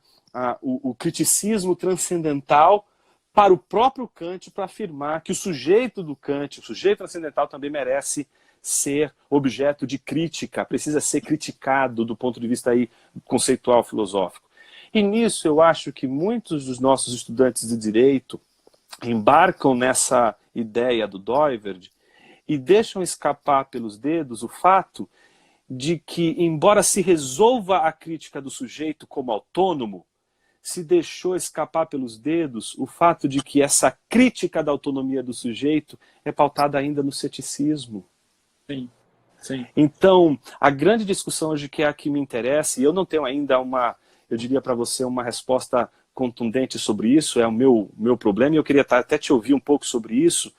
[SPEAKER 1] o criticismo transcendental para o próprio Kant, para afirmar que o sujeito do Kant, o sujeito transcendental, também merece ser objeto de crítica, precisa ser criticado do ponto de vista aí conceitual filosófico. E nisso eu acho que muitos dos nossos estudantes de direito embarcam nessa ideia do Doiverd e deixam escapar pelos dedos o fato de que, embora se resolva a crítica do sujeito como autônomo, se deixou escapar pelos dedos o fato de que essa crítica da autonomia do sujeito é pautada ainda no ceticismo.
[SPEAKER 2] Sim, sim.
[SPEAKER 1] Então, a grande discussão hoje, que é a que me interessa, e eu não tenho ainda eu diria para você, uma resposta contundente sobre isso, é o meu problema, e eu queria até te ouvir um pouco sobre isso,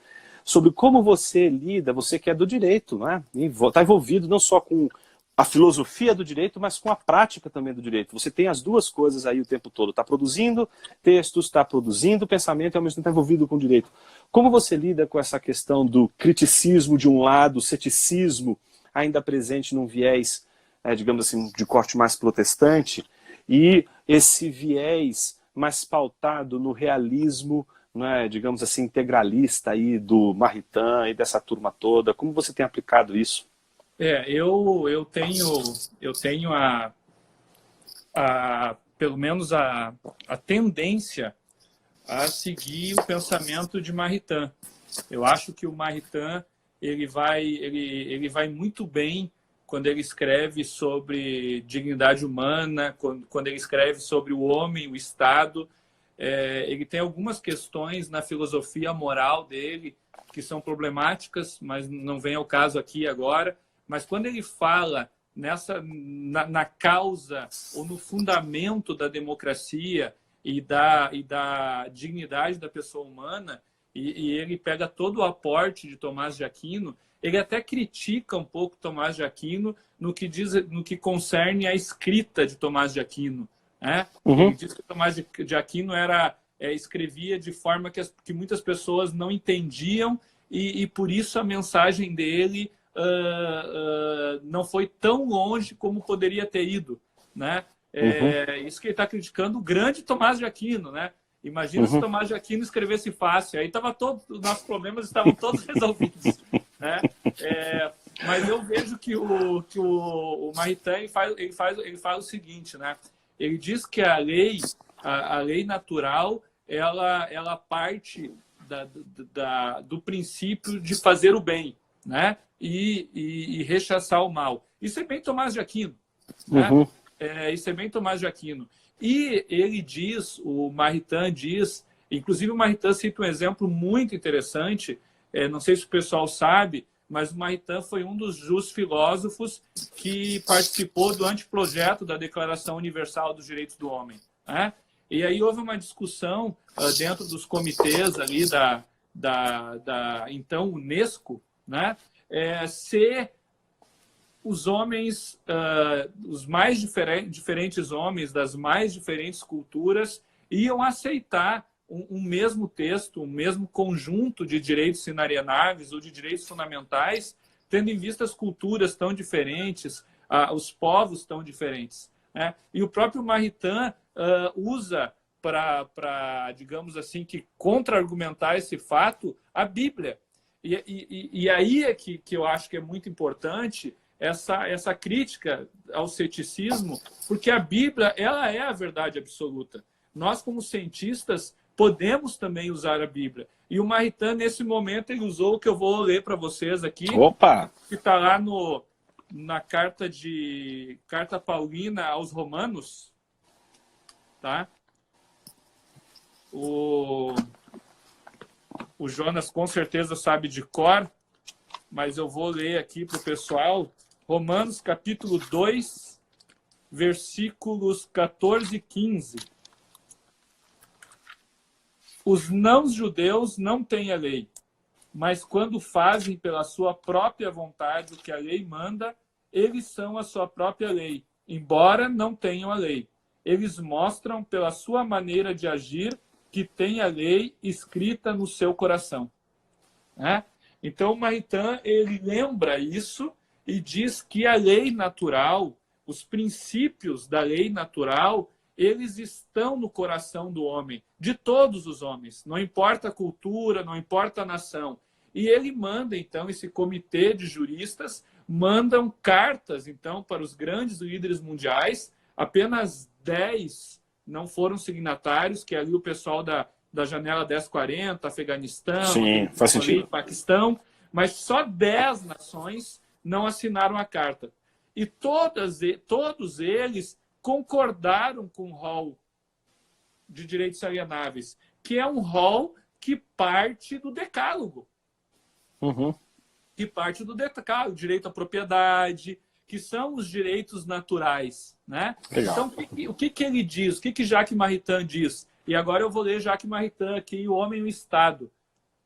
[SPEAKER 1] sobre como você lida, você que é do direito, né? Está envolvido não só com a filosofia do direito, mas com a prática também do direito. Você tem as duas coisas aí o tempo todo. Está produzindo textos, está produzindo pensamento e ao mesmo tempo está envolvido com o direito. Como você lida com essa questão do criticismo de um lado, o ceticismo ainda presente num viés, digamos assim, de corte mais protestante, e esse viés mais pautado no realismo, né, digamos assim, integralista aí do Maritain e dessa turma toda? Como você tem aplicado isso?
[SPEAKER 2] Eu tenho pelo menos a tendência a seguir o pensamento de Maritain. Eu acho que o Maritain ele vai muito bem quando ele escreve sobre dignidade humana, quando ele escreve sobre o homem, o Estado. Ele tem algumas questões na filosofia moral dele que são problemáticas, mas não vem ao caso aqui agora. Mas quando ele fala na causa ou no fundamento da democracia e da dignidade da pessoa humana, e ele pega todo o aporte de Tomás de Aquino, ele até critica um pouco Tomás de Aquino no que concerne a escrita de Tomás de Aquino. Né? Ele diz que Tomás de Aquino escrevia de forma que muitas pessoas não entendiam e por isso a mensagem dele não foi tão longe como poderia ter ido, né? Isso que ele está criticando o grande Tomás de Aquino, né? Imagina se Tomás de Aquino escrevesse fácil, aí os nossos problemas estavam todos resolvidos, né? Mas eu vejo que o Maritain ele faz o seguinte, né? Ele diz que a lei natural ela parte do princípio de fazer o bem, né? E rechaçar o mal. Isso é bem Tomás de Aquino, né? Isso é bem Tomás de Aquino. E ele diz, o Maritain diz, inclusive o Maritain cita um exemplo muito interessante, não sei se o pessoal sabe, mas o Maritain foi um dos filósofos que participou do anteprojeto da Declaração Universal dos Direitos do Homem, né? E aí houve uma discussão dentro dos comitês ali da então Unesco, né? Se os homens, os mais diferentes homens das mais diferentes culturas iam aceitar um mesmo texto, um mesmo conjunto de direitos inalienáveis ou de direitos fundamentais, tendo em vista as culturas tão diferentes, os povos tão diferentes, né? E o próprio Maritain usa para, digamos assim, que contra-argumentar esse fato, a Bíblia. E aí é que eu acho que é muito importante essa crítica ao ceticismo, porque a Bíblia ela é a verdade absoluta. Nós, como cientistas, podemos também usar a Bíblia. E o Maritain, nesse momento, ele usou o que eu vou ler para vocês aqui.
[SPEAKER 1] Opa! Que
[SPEAKER 2] está lá na carta Paulina aos Romanos. Tá? O Jonas com certeza sabe de cor, mas eu vou ler aqui para o pessoal. Romanos, capítulo 2, versículos 14 e 15. Os não-judeus não têm a lei, mas quando fazem pela sua própria vontade o que a lei manda, eles são a sua própria lei, embora não tenham a lei. Eles mostram pela sua maneira de agir que tem a lei escrita no seu coração, né? Então, o Maritain, ele lembra isso e diz que a lei natural, os princípios da lei natural, eles estão no coração do homem, de todos os homens, não importa a cultura, não importa a nação. E ele manda, então, esse comitê de juristas, mandam cartas, então, para os grandes líderes mundiais, apenas 10 não foram signatários, que é ali o pessoal da janela 1040, Afeganistão,
[SPEAKER 1] sim, faz sentido.
[SPEAKER 2] Paquistão, mas só 10 nações não assinaram a carta. E todos eles concordaram com o rol de direitos alienáveis, que é um rol que parte do Decálogo. Que parte do Decálogo, direito à propriedade, que são os direitos naturais, né?
[SPEAKER 1] Legal.
[SPEAKER 2] Então, o que ele diz? O que Jacques Maritain diz? E agora eu vou ler Jacques Maritain aqui, O Homem e o Estado.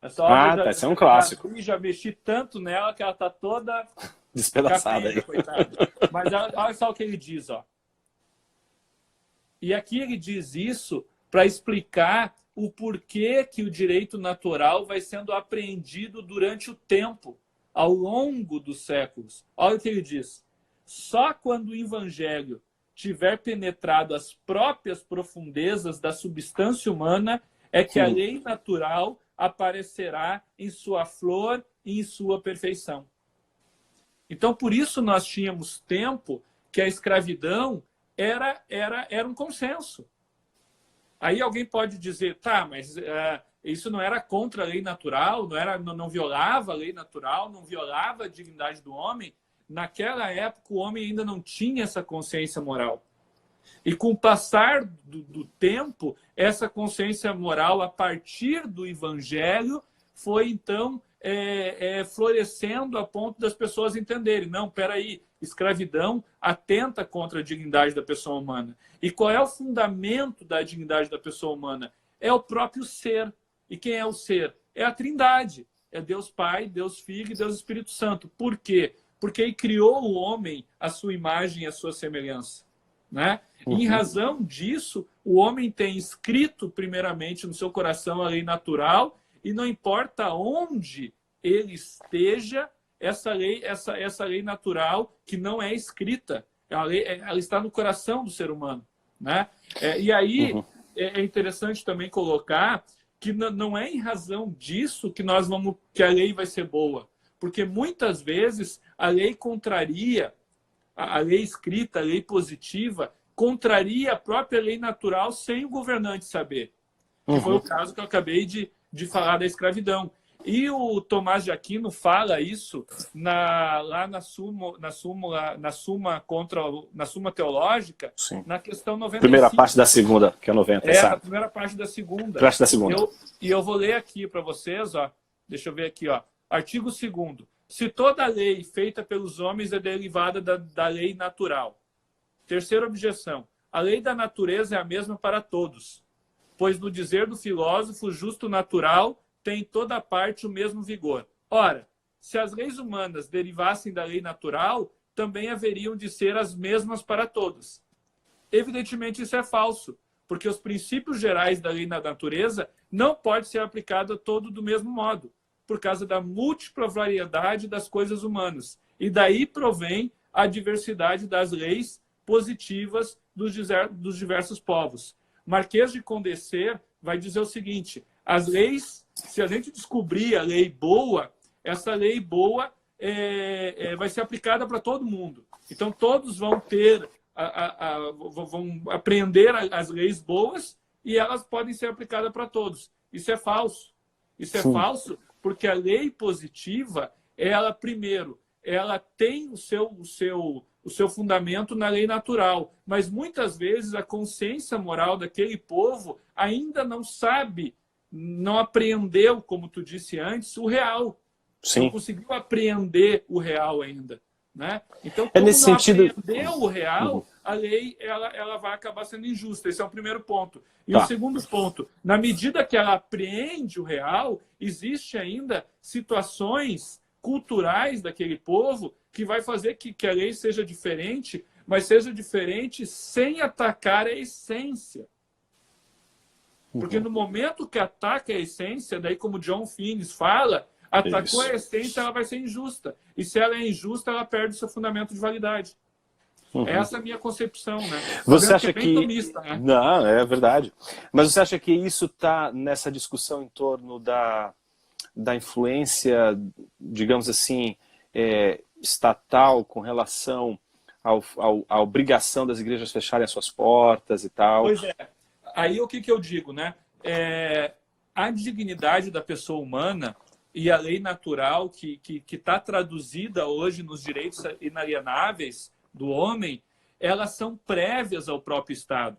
[SPEAKER 2] Essa obra
[SPEAKER 1] esse é um clássico.
[SPEAKER 2] Já mexi tanto nela que ela está toda
[SPEAKER 1] despedaçada aí.
[SPEAKER 2] Coitada. Mas olha só o que ele diz, ó. E aqui ele diz isso para explicar o porquê que o direito natural vai sendo apreendido durante o tempo, ao longo dos séculos. Olha o que ele diz. Só quando o evangelho tiver penetrado as próprias profundezas da substância humana é que a lei natural aparecerá em sua flor e em sua perfeição. Então, por isso nós tínhamos tempo que a escravidão era um consenso. Aí alguém pode dizer, tá, mas isso não era contra a lei natural, não violava a lei natural, não violava a dignidade do homem. Naquela época, o homem ainda não tinha essa consciência moral. E com o passar do tempo, essa consciência moral, a partir do evangelho, foi então florescendo a ponto das pessoas entenderem. Não, peraí, escravidão atenta contra a dignidade da pessoa humana. E qual é o fundamento da dignidade da pessoa humana? É o próprio ser. E quem é o ser? É a Trindade. É Deus Pai, Deus Filho e Deus Espírito Santo. Por quê? Porque ele criou o homem à sua imagem e à sua semelhança, né? E em razão disso, o homem tem escrito primeiramente no seu coração a lei natural, e não importa onde ele esteja essa lei natural que não é escrita. Ela está no coração do ser humano, né? E aí é interessante também colocar que não é em razão disso que a lei vai ser boa, porque muitas vezes a lei contraria, a lei escrita, a lei positiva, contraria a própria lei natural sem o governante saber. Que foi o caso que eu acabei de falar da escravidão. E o Tomás de Aquino fala isso lá na Suma Teológica, sim, na questão 95.
[SPEAKER 1] Primeira parte da segunda, que é 90.
[SPEAKER 2] A primeira parte da segunda.
[SPEAKER 1] Parte da segunda.
[SPEAKER 2] Eu vou ler aqui para vocês, ó. Deixa eu ver aqui, ó. Artigo 2º. Se toda lei feita pelos homens é derivada da lei natural. Terceira objeção. A lei da natureza é a mesma para todos, pois no dizer do filósofo, justo natural tem em toda parte o mesmo vigor. Ora, se as leis humanas derivassem da lei natural, também haveriam de ser as mesmas para todos. Evidentemente, isso é falso, porque os princípios gerais da lei da natureza não podem ser aplicados a todo do mesmo modo, por causa da múltipla variedade das coisas humanas. E daí provém a diversidade das leis positivas dos diversos povos. Marquês de Condorcet vai dizer o seguinte: as leis, se a gente descobrir a lei boa, essa lei boa vai ser aplicada para todo mundo. Então, todos vão vão aprender as leis boas e elas podem ser aplicadas para todos. Isso é falso. Isso é falso porque a lei positiva, ela, primeiro, ela tem o seu fundamento na lei natural, mas muitas vezes a consciência moral daquele povo ainda não sabe, não apreendeu, como tu disse antes, o real.
[SPEAKER 1] Sim.
[SPEAKER 2] Não conseguiu apreender o real ainda, né? Então,
[SPEAKER 1] como nesse
[SPEAKER 2] não
[SPEAKER 1] sentido...
[SPEAKER 2] aprendeu o real, a lei ela vai acabar sendo injusta. Esse é o primeiro ponto. E o segundo ponto, na medida que ela apreende o real, existe ainda situações culturais daquele povo que vai fazer que a lei seja diferente, mas seja diferente sem atacar a essência. Porque no momento que ataca a essência, daí como John Finnes fala, atacou a essência, ela vai ser injusta. E se ela é injusta, ela perde o seu fundamento de validade. Essa é a minha concepção, né?
[SPEAKER 1] Você acha
[SPEAKER 2] que é bem tomista, né?
[SPEAKER 1] Não, é verdade. Mas você acha que isso está nessa discussão em torno da influência, digamos assim, estatal com relação à obrigação das igrejas fecharem as suas portas e tal?
[SPEAKER 2] Pois é. Aí o que eu digo, né? A dignidade da pessoa humana e a lei natural que está traduzida hoje nos direitos inalienáveis do homem, elas são prévias ao próprio Estado.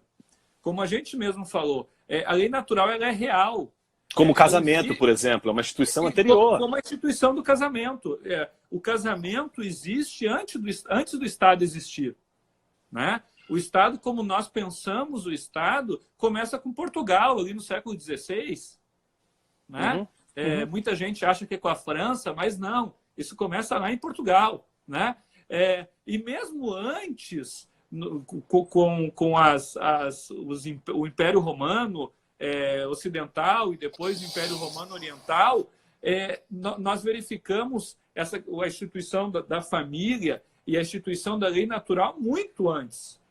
[SPEAKER 2] Como a gente mesmo falou, a lei natural ela é real.
[SPEAKER 1] Como o casamento, por exemplo, é uma instituição anterior.
[SPEAKER 2] Como a instituição do casamento. O casamento existe antes do Estado existir, né? O Estado, como nós pensamos o Estado, começa com Portugal, ali no século XVI. Né? Muita gente acha que é com a França, mas não. Isso começa lá em Portugal. Né? E mesmo antes, com o Império Romano Ocidental e depois o Império Romano Oriental, nós verificamos a instituição da família e a instituição da lei natural muito antes.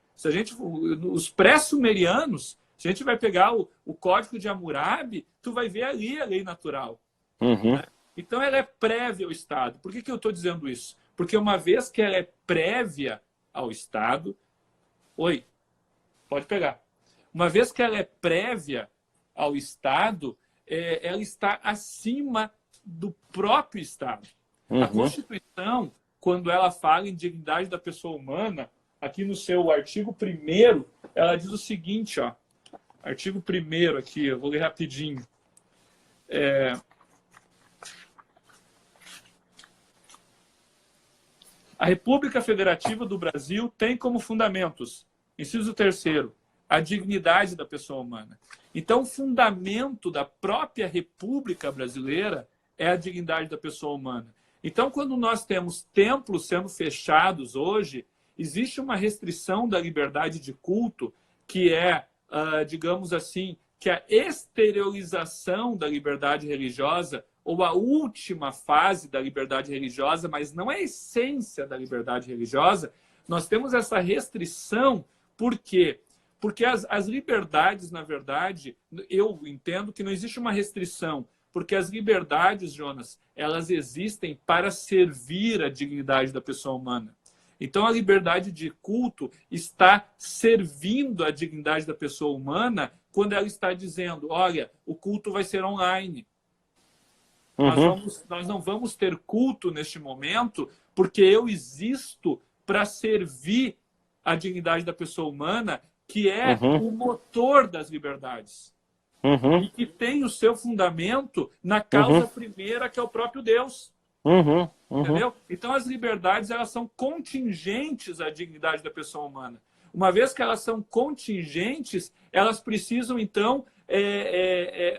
[SPEAKER 2] Os pré-sumerianos, se a gente vai pegar o Código de Hammurabi, tu vai ver ali a lei natural. Né? Então, ela é prévia ao Estado. Por que eu estou dizendo isso? Porque uma vez que ela é prévia ao Estado... Oi, pode pegar. Uma vez que ela é prévia ao Estado, ela está acima do próprio Estado. A Constituição, quando ela fala em dignidade da pessoa humana, aqui no seu artigo 1º, ela diz o seguinte, ó, artigo 1º aqui, eu vou ler rapidinho. A República Federativa do Brasil tem como fundamentos, inciso 3º, a dignidade da pessoa humana. Então, o fundamento da própria República Brasileira é a dignidade da pessoa humana. Então, quando nós temos templos sendo fechados hoje, existe uma restrição da liberdade de culto, que é, digamos assim, que a exteriorização da liberdade religiosa ou a última fase da liberdade religiosa, mas não é a essência da liberdade religiosa, nós temos essa restrição. Por quê? Porque as liberdades, na verdade, eu entendo que não existe uma restrição, porque as liberdades, Jonas, elas existem para servir a dignidade da pessoa humana. Então, a liberdade de culto está servindo a dignidade da pessoa humana quando ela está dizendo, olha, o culto vai ser online. Nós não vamos ter culto neste momento porque eu existo para servir a dignidade da pessoa humana, que é o motor das liberdades. E que tem o seu fundamento na causa primeira, que é o próprio Deus. Entendeu? Então, as liberdades, elas são contingentes à dignidade da pessoa humana. Uma vez que elas são contingentes, elas precisam, então,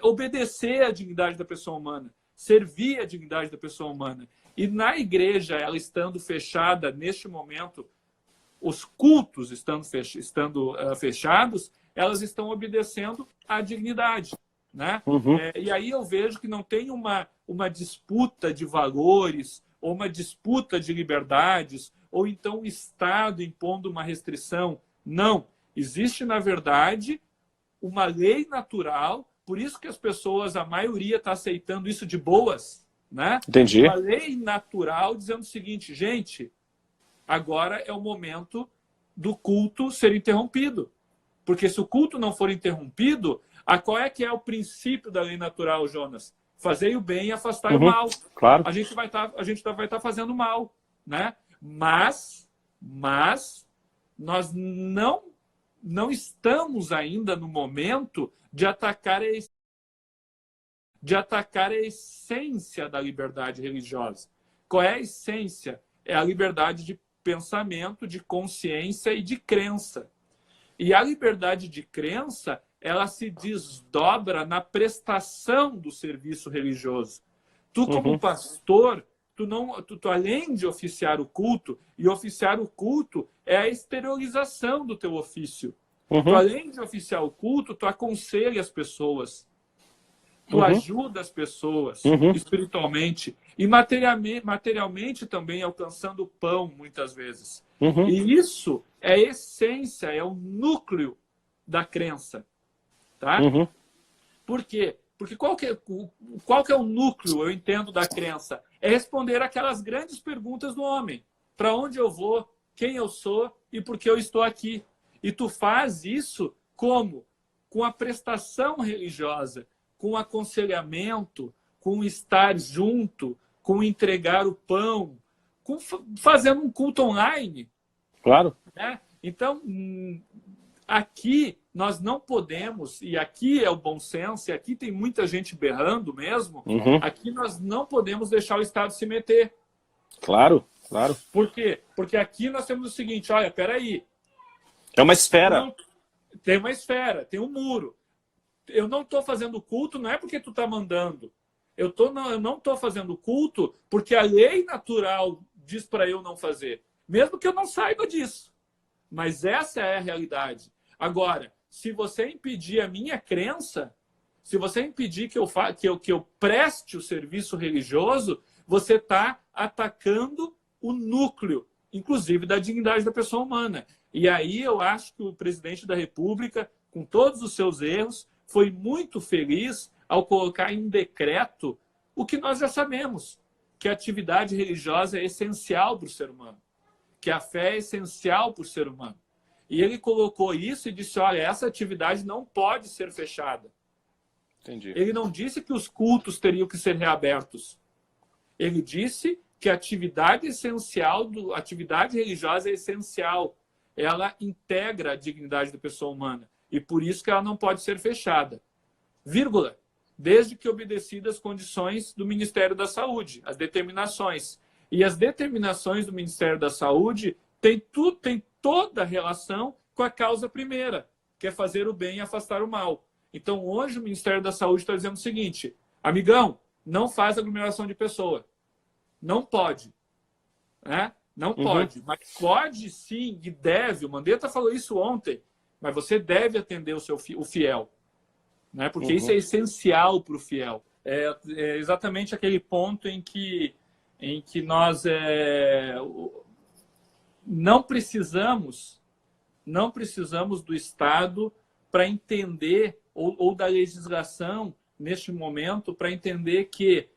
[SPEAKER 2] obedecer à dignidade da pessoa humana, servir à dignidade da pessoa humana. E na igreja, ela estando fechada neste momento, os cultos estando fechados, elas estão obedecendo à dignidade. Né? E aí eu vejo que não tem uma disputa de valores, ou uma disputa de liberdades, ou então o Estado impondo uma restrição. Não. Existe, na verdade, uma lei natural, por isso que as pessoas, a maioria está aceitando isso de boas. Né?
[SPEAKER 1] Entendi.
[SPEAKER 2] Uma lei natural dizendo o seguinte, gente, agora é o momento do culto ser interrompido. Porque se o culto não for interrompido, qual é que é o princípio da lei natural, Jonas? Fazei o bem e afastai o mal.
[SPEAKER 1] Claro.
[SPEAKER 2] A gente vai estar fazendo mal. Né? Mas nós não estamos ainda no momento de atacar a essência da liberdade religiosa. Qual é a essência? É a liberdade de pensamento, de consciência e de crença. E a liberdade de crença, ela se desdobra na prestação do serviço religioso. Tu, como pastor, tu, além de oficiar o culto, e oficiar o culto é a exteriorização do teu ofício. Tu, além de oficiar o culto, tu aconselha as pessoas. Tu ajuda as pessoas espiritualmente e materialmente também, alcançando o pão, muitas vezes. E isso é a essência, é o núcleo da crença. Tá? Por quê? Porque qual que é o núcleo, eu entendo, da crença? É responder aquelas grandes perguntas do homem. Para onde eu vou, quem eu sou e por que eu estou aqui. E tu faz isso como? Com a prestação religiosa, com o aconselhamento, com estar junto, com entregar o pão, com fazendo um culto online.
[SPEAKER 1] Claro.
[SPEAKER 2] Né? Então, aqui nós não podemos, e aqui é o bom senso, e aqui tem muita gente berrando mesmo, aqui nós não podemos deixar o Estado se meter.
[SPEAKER 1] Claro, claro.
[SPEAKER 2] Por quê? Porque aqui nós temos o seguinte, olha, peraí.
[SPEAKER 1] É uma esfera.
[SPEAKER 2] Tem uma esfera, tem um muro. Eu não estou fazendo culto, não é porque tu está mandando. Eu não estou fazendo culto porque a lei natural diz para eu não fazer. Mesmo que eu não saiba disso. Mas essa é a realidade. Agora, se você impedir a minha crença, se você impedir que eu preste o serviço religioso, você está atacando o núcleo, inclusive da dignidade da pessoa humana. E aí eu acho que o presidente da República, com todos os seus erros, foi muito feliz ao colocar em decreto o que nós já sabemos, que a atividade religiosa é essencial para o ser humano, que a fé é essencial para o ser humano. E ele colocou isso e disse, olha, essa atividade não pode ser fechada.
[SPEAKER 1] Entendi.
[SPEAKER 2] Ele não disse que os cultos teriam que ser reabertos. Ele disse que a atividade atividade religiosa é essencial. Ela integra a dignidade da pessoa humana. E por isso que ela não pode ser fechada. Vírgula. Desde que obedecidas as condições do Ministério da Saúde, as determinações. E as determinações do Ministério da Saúde têm toda a relação com a causa primeira, que é fazer o bem e afastar o mal. Então, hoje o Ministério da Saúde está dizendo o seguinte, amigão, não faz aglomeração de pessoa. Não pode. Né? Não pode. Mas pode sim e deve. O Mandetta falou isso ontem. Mas você deve atender o fiel. Né? Porque isso é essencial para o fiel. é exatamente aquele ponto em que nós não precisamos do Estado para entender, ou da legislação neste momento, para entender que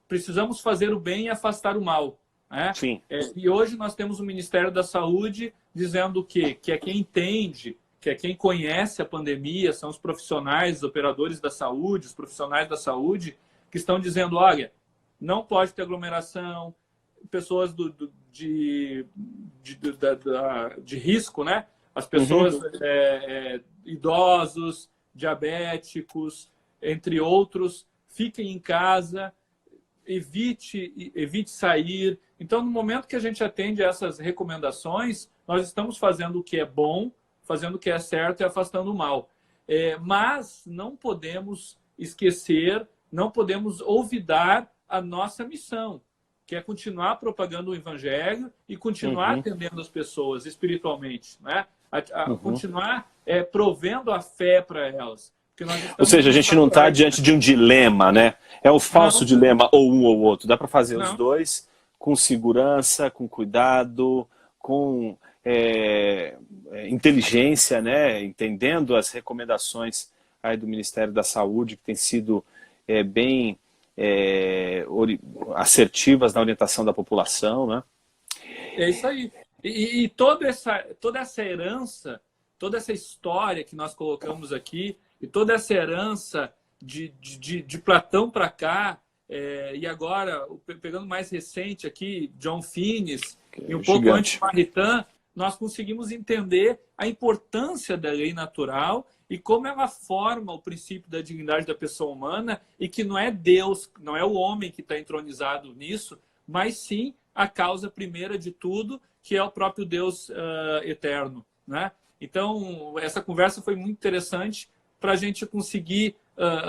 [SPEAKER 2] precisamos fazer o bem e afastar o mal. Né?
[SPEAKER 1] Sim.
[SPEAKER 2] E hoje nós temos o Ministério da Saúde dizendo que é quem entende, que é quem conhece a pandemia, são os profissionais, os operadores da saúde, os profissionais da saúde, que estão dizendo, olha, não pode ter aglomeração, pessoas de risco, né? As pessoas idosos, diabéticos, entre outros, fiquem em casa, evite sair. Então, no momento que a gente atende a essas recomendações, nós estamos fazendo o que é bom, fazendo o que é certo e afastando o mal. Mas não podemos esquecer, não podemos olvidar a nossa missão, que é continuar propagando o Evangelho e continuar atendendo as pessoas espiritualmente, né? Continuar provendo a fé para elas.
[SPEAKER 1] Ou seja, a gente não está diante de um dilema, né? É um falso dilema, ou um ou outro. Dá para fazer os dois com segurança, com cuidado, com inteligência, né? Entendendo as recomendações aí do Ministério da Saúde, que tem sido bem assertivas na orientação da população, né?
[SPEAKER 2] É isso aí. E toda essa herança, toda essa história que nós colocamos aqui, e toda essa herança de Platão para cá, e agora, pegando mais recente aqui, John Finnis, e um pouco antes Maritain, nós conseguimos entender a importância da lei natural e como ela forma o princípio da dignidade da pessoa humana, e que não é Deus, não é o homem que está entronizado nisso, mas sim a causa primeira de tudo, que é o próprio Deus eterno, né? Então, essa conversa foi muito interessante para a gente conseguir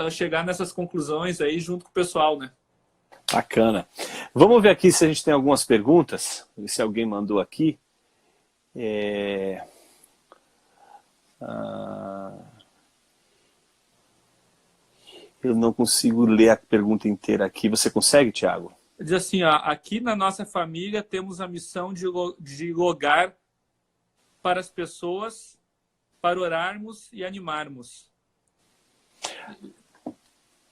[SPEAKER 2] chegar nessas conclusões aí junto com o pessoal, né?
[SPEAKER 1] Bacana. Vamos ver aqui se a gente tem algumas perguntas, se alguém mandou aqui. Eu não consigo ler a pergunta inteira aqui. Você consegue, Tiago?
[SPEAKER 2] Diz assim, ó, aqui na nossa família temos a missão de logar para as pessoas, para orarmos e animarmos.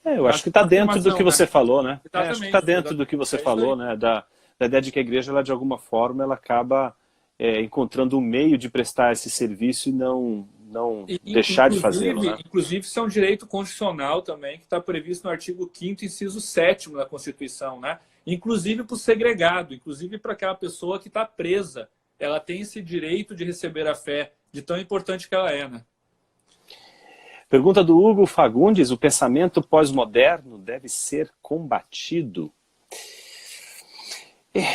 [SPEAKER 1] Eu acho que está dentro do que você falou, né? Acho que está dentro do que você falou, né? Da ideia de que a igreja, ela, de alguma forma, ela acaba encontrando um meio de prestar esse serviço e não deixar de fazê-lo, né?
[SPEAKER 2] Inclusive, isso é um direito constitucional também, que está previsto no artigo 5º, inciso 7º da Constituição, né? Inclusive para o segregado, inclusive para aquela pessoa que está presa. Ela tem esse direito de receber a fé, de tão importante que ela é, né?
[SPEAKER 1] Pergunta do Hugo Fagundes: o pensamento pós-moderno deve ser combatido?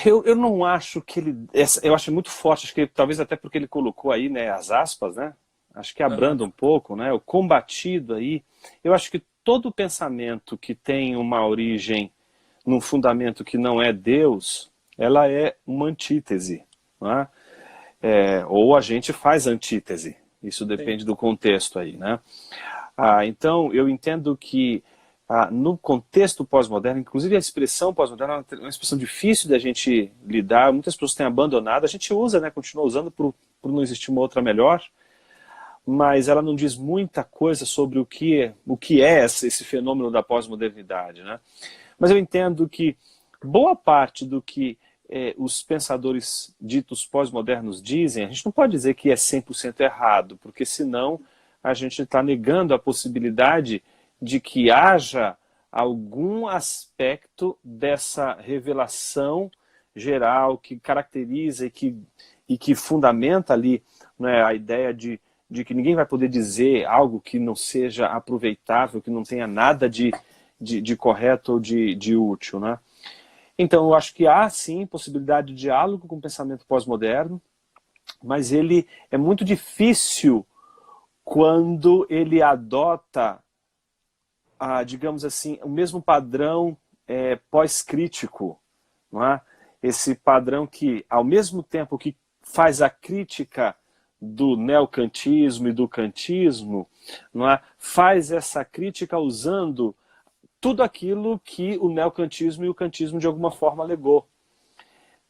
[SPEAKER 1] Eu não acho que ele... Eu acho muito forte, acho que talvez até porque ele colocou aí, né, as aspas, né? Acho que abranda um pouco, né? O combatido aí. Eu acho que todo pensamento que tem uma origem num fundamento que não é Deus, ela é uma antítese, né? Ou a gente faz antítese. Isso depende do contexto aí, né? Então, eu entendo que no contexto pós-moderno, inclusive a expressão pós-moderna é uma expressão difícil da gente lidar, muitas pessoas têm abandonado, a gente usa, né, continua usando por não existir uma outra melhor, mas ela não diz muita coisa sobre o que é esse fenômeno da pós-modernidade, né? Mas eu entendo que boa parte do que os pensadores ditos pós-modernos dizem, a gente não pode dizer que é 100% errado, porque senão a gente está negando a possibilidade de que haja algum aspecto dessa revelação geral que caracteriza e que fundamenta ali, né, a ideia de que ninguém vai poder dizer algo que não seja aproveitável, que não tenha nada de correto ou de útil, né? Então, eu acho que há, sim, possibilidade de diálogo com o pensamento pós-moderno, mas ele é muito difícil quando ele adota, digamos assim, o mesmo padrão pós-crítico, não é? Esse padrão que, ao mesmo tempo que faz a crítica do neocantismo e do kantismo, não é? Faz essa crítica usando tudo aquilo que o neocantismo e o kantismo de alguma forma alegou.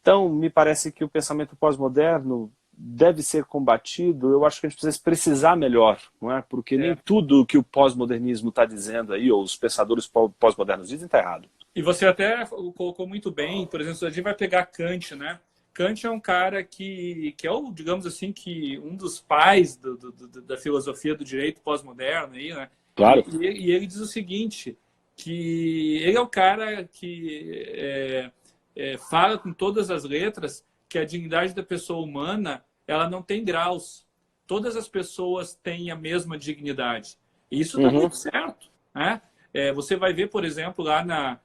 [SPEAKER 1] Então, me parece que o pensamento pós-moderno deve ser combatido. Eu acho que a gente precisa precisar melhor, não é? Porque nem tudo que o pós-modernismo está dizendo aí, ou os pensadores pós-modernos dizem, está errado.
[SPEAKER 2] E você até colocou muito bem, por exemplo, a gente vai pegar Kant, né? Kant é um cara que é o, digamos assim, que um dos pais da filosofia do direito pós-moderno aí, né?
[SPEAKER 1] Claro.
[SPEAKER 2] E ele diz o seguinte, que ele é o cara que fala com todas as letras que a dignidade da pessoa humana, ela não tem graus. Todas as pessoas têm a mesma dignidade. E isso está muito certo, né? Você vai ver, por exemplo, lá na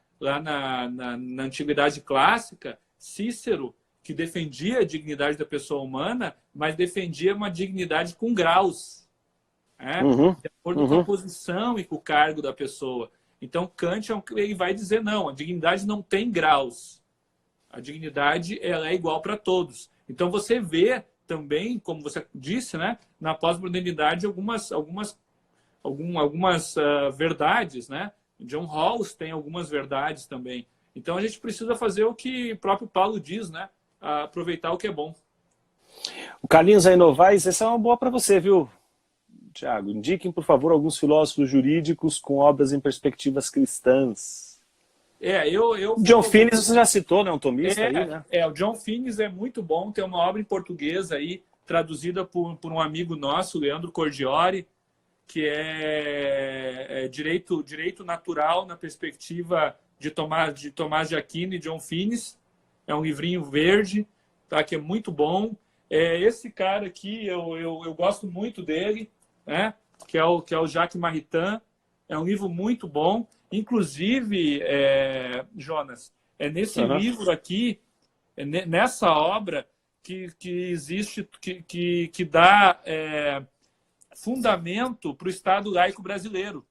[SPEAKER 2] Antiguidade Clássica, Cícero, que defendia a dignidade da pessoa humana, mas defendia uma dignidade com graus, né? De acordo com a posição e com o cargo da pessoa. Então, Kant ele vai dizer, não, a dignidade não tem graus. A dignidade ela é igual para todos. Então, você vê também, como você disse, né, na pós-modernidade, algumas verdades, né? John Rawls tem algumas verdades também. Então, a gente precisa fazer o que o próprio Paulo diz, né? Aproveitar o que é bom.
[SPEAKER 1] O Carlinhos aí Novaes, essa é uma boa para você, viu, Tiago? Indiquem, por favor, alguns filósofos jurídicos com obras em perspectivas cristãs. John Finnes você já citou, né? Um tomista aí, né?
[SPEAKER 2] O John Finnes é muito bom. Tem uma obra em português aí, traduzida por um amigo nosso, Leandro Cordiori, que é direito natural na perspectiva de Tomás de Aquino e John Finnes. É um livrinho verde, tá? Que é muito bom. Esse cara aqui, eu gosto muito dele, né? Que é o Jacques Maritain. É um livro muito bom. Inclusive, Jonas, nesse livro aqui, nessa obra, que existe, que dá fundamento para o Estado laico brasileiro.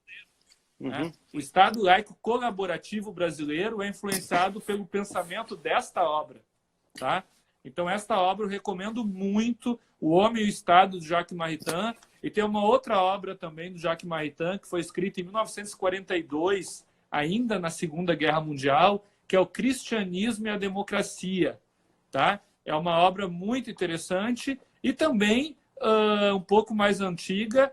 [SPEAKER 2] Né? O Estado laico colaborativo brasileiro é influenciado pelo pensamento desta obra. Tá? Então, esta obra eu recomendo muito, O Homem e o Estado, do Jacques Maritain. E tem uma outra obra também do Jacques Maritain, que foi escrita em 1942, ainda na Segunda Guerra Mundial, que é o Cristianismo e a Democracia. Tá? É uma obra muito interessante e também um pouco mais antiga,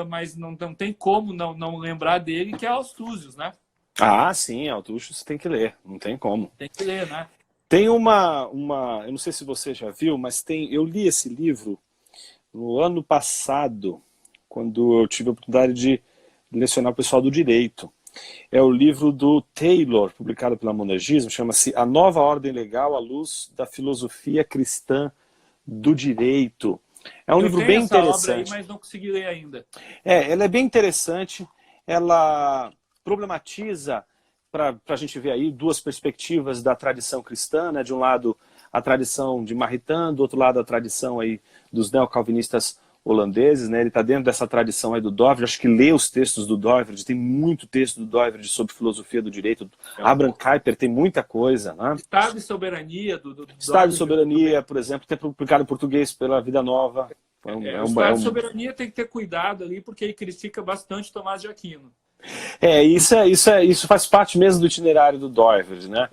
[SPEAKER 2] mas não tem como não lembrar dele, que é Althusius, né?
[SPEAKER 1] Ah, sim, Althusius tem que ler, não tem como.
[SPEAKER 2] Tem que ler, né?
[SPEAKER 1] Tem eu não sei se você já viu, mas eu li esse livro no ano passado, quando eu tive a oportunidade de lecionar o pessoal do direito. É o livro do Taylor, publicado pela Monergismo, chama-se A Nova Ordem Legal à Luz da Filosofia Cristã do Direito. É um livro bem interessante.
[SPEAKER 2] Obra aí, mas não consegui ler ainda.
[SPEAKER 1] Ela é bem interessante, ela problematiza, para a gente ver aí, duas perspectivas da tradição cristã, né? De um lado, a tradição de Maritain, do outro lado, a tradição aí dos neocalvinistas holandeses, né? Ele está dentro dessa tradição aí do Doivre. Acho que lê os textos do Doivre, tem muito texto do Doivre sobre filosofia do direito. Abraham Kuyper tem muita coisa, né?
[SPEAKER 2] Estado e Soberania do
[SPEAKER 1] Estado e Soberania, por exemplo, tem publicado em português pela Vida Nova.
[SPEAKER 2] O Estado de Soberania tem que ter cuidado ali, porque ele critica bastante Tomás de Aquino.
[SPEAKER 1] Isso faz parte mesmo do itinerário do Doivre, né?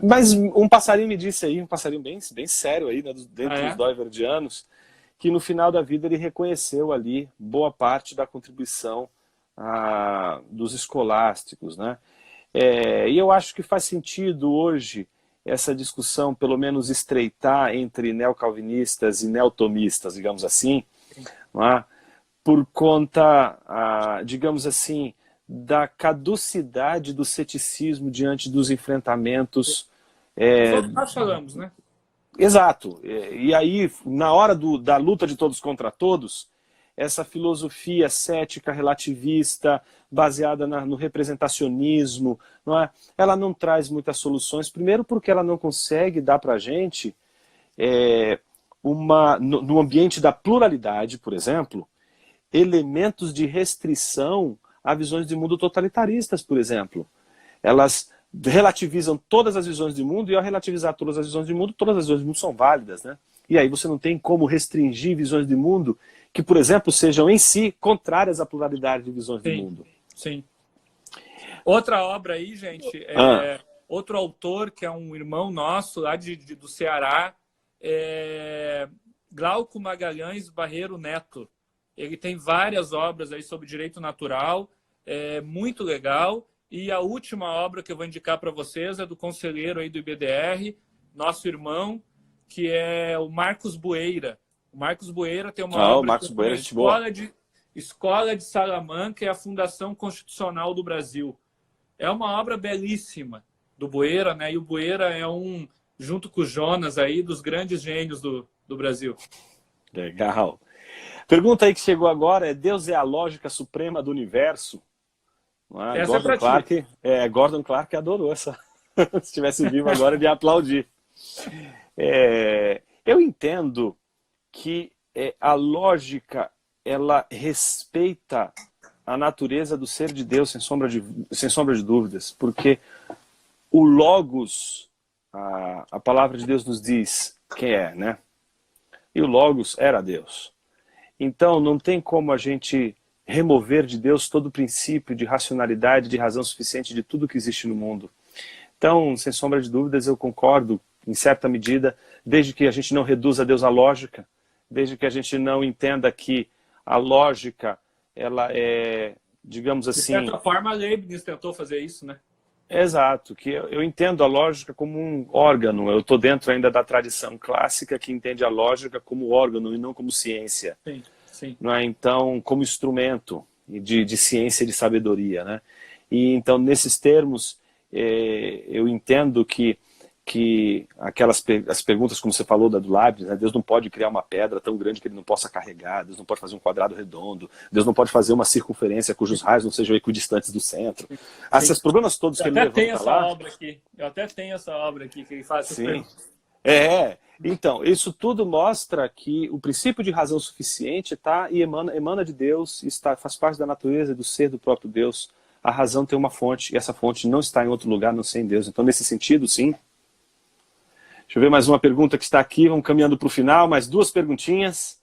[SPEAKER 1] Mas um passarinho me disse aí, um passarinho bem sério aí, né, dentro dos doiverdianos, que no final da vida ele reconheceu ali boa parte da contribuição dos escolásticos, né? E eu acho que faz sentido hoje essa discussão, pelo menos estreitar entre neocalvinistas e neotomistas, digamos assim, não é? Por conta, digamos assim, da caducidade do ceticismo diante dos enfrentamentos.
[SPEAKER 2] Nós falamos, né?
[SPEAKER 1] Exato. E aí, na hora da luta de todos contra todos, essa filosofia cética relativista, baseada no representacionismo, não é? Ela não traz muitas soluções. Primeiro porque ela não consegue dar para a gente, no ambiente da pluralidade, por exemplo, elementos de restrição a visões de mundo totalitaristas, por exemplo. Elas relativizam todas as visões de mundo, e ao relativizar todas as visões de mundo, todas as visões de mundo são válidas, né? E aí você não tem como restringir visões de mundo que, por exemplo, sejam em si contrárias à pluralidade de visões de mundo.
[SPEAKER 2] Sim. Outra obra aí, gente, outro autor que é um irmão nosso lá do Ceará, Glauco Magalhães Barreiro Neto. Ele tem várias obras aí sobre direito natural, muito legal. E a última obra que eu vou indicar para vocês é do conselheiro aí do IBDR, nosso irmão, que é o Marcos Bueira. O Marcos Bueira tem uma obra
[SPEAKER 1] Marcos
[SPEAKER 2] que
[SPEAKER 1] Bueira,
[SPEAKER 2] é
[SPEAKER 1] gente boa.
[SPEAKER 2] Escola de Salamanca e a Fundação Constitucional do Brasil. É uma obra belíssima do Bueira, né? E o Bueira é junto com o Jonas aí, dos grandes gênios do Brasil.
[SPEAKER 1] Legal. Pergunta aí que chegou agora Deus é a lógica suprema do universo?
[SPEAKER 2] Essa
[SPEAKER 1] Gordon Clark adorou essa. Se estivesse vivo agora, ele ia aplaudir. Eu entendo que a lógica ela respeita a natureza do ser de Deus sem sombra de dúvidas, porque o Logos, a palavra de Deus nos diz quem é, né? E o Logos era Deus. Então não tem como a gente remover de Deus todo o princípio de racionalidade, de razão suficiente de tudo que existe no mundo. Então, sem sombra de dúvidas, eu concordo em certa medida, desde que a gente não reduza Deus à lógica, desde que a gente não entenda que a lógica, ela é, digamos assim...
[SPEAKER 2] De certa forma, Leibniz tentou fazer isso, né?
[SPEAKER 1] Exato, que eu entendo a lógica como um órgano, eu estou dentro ainda da tradição clássica que entende a lógica como órgano e não como ciência.
[SPEAKER 2] Sim, sim.
[SPEAKER 1] Não é? Então, como instrumento de ciência e de sabedoria, né? E então, nesses termos, eu entendo que as perguntas, como você falou, do Leibniz, né? Deus não pode criar uma pedra tão grande que ele não possa carregar, Deus não pode fazer um quadrado redondo, Deus não pode fazer uma circunferência cujos raios não sejam equidistantes do centro. Esses problemas todos que ele levanta lá...
[SPEAKER 2] Eu até tenho essa obra aqui que ele faz.
[SPEAKER 1] Sim. Então, isso tudo mostra que o princípio de razão suficiente emana de Deus, faz parte da natureza do ser do próprio Deus. A razão tem uma fonte, e essa fonte não está em outro lugar, não ser em Deus. Então, nesse sentido, sim. Deixa eu ver mais uma pergunta que está aqui, vamos caminhando para o final, mais duas perguntinhas.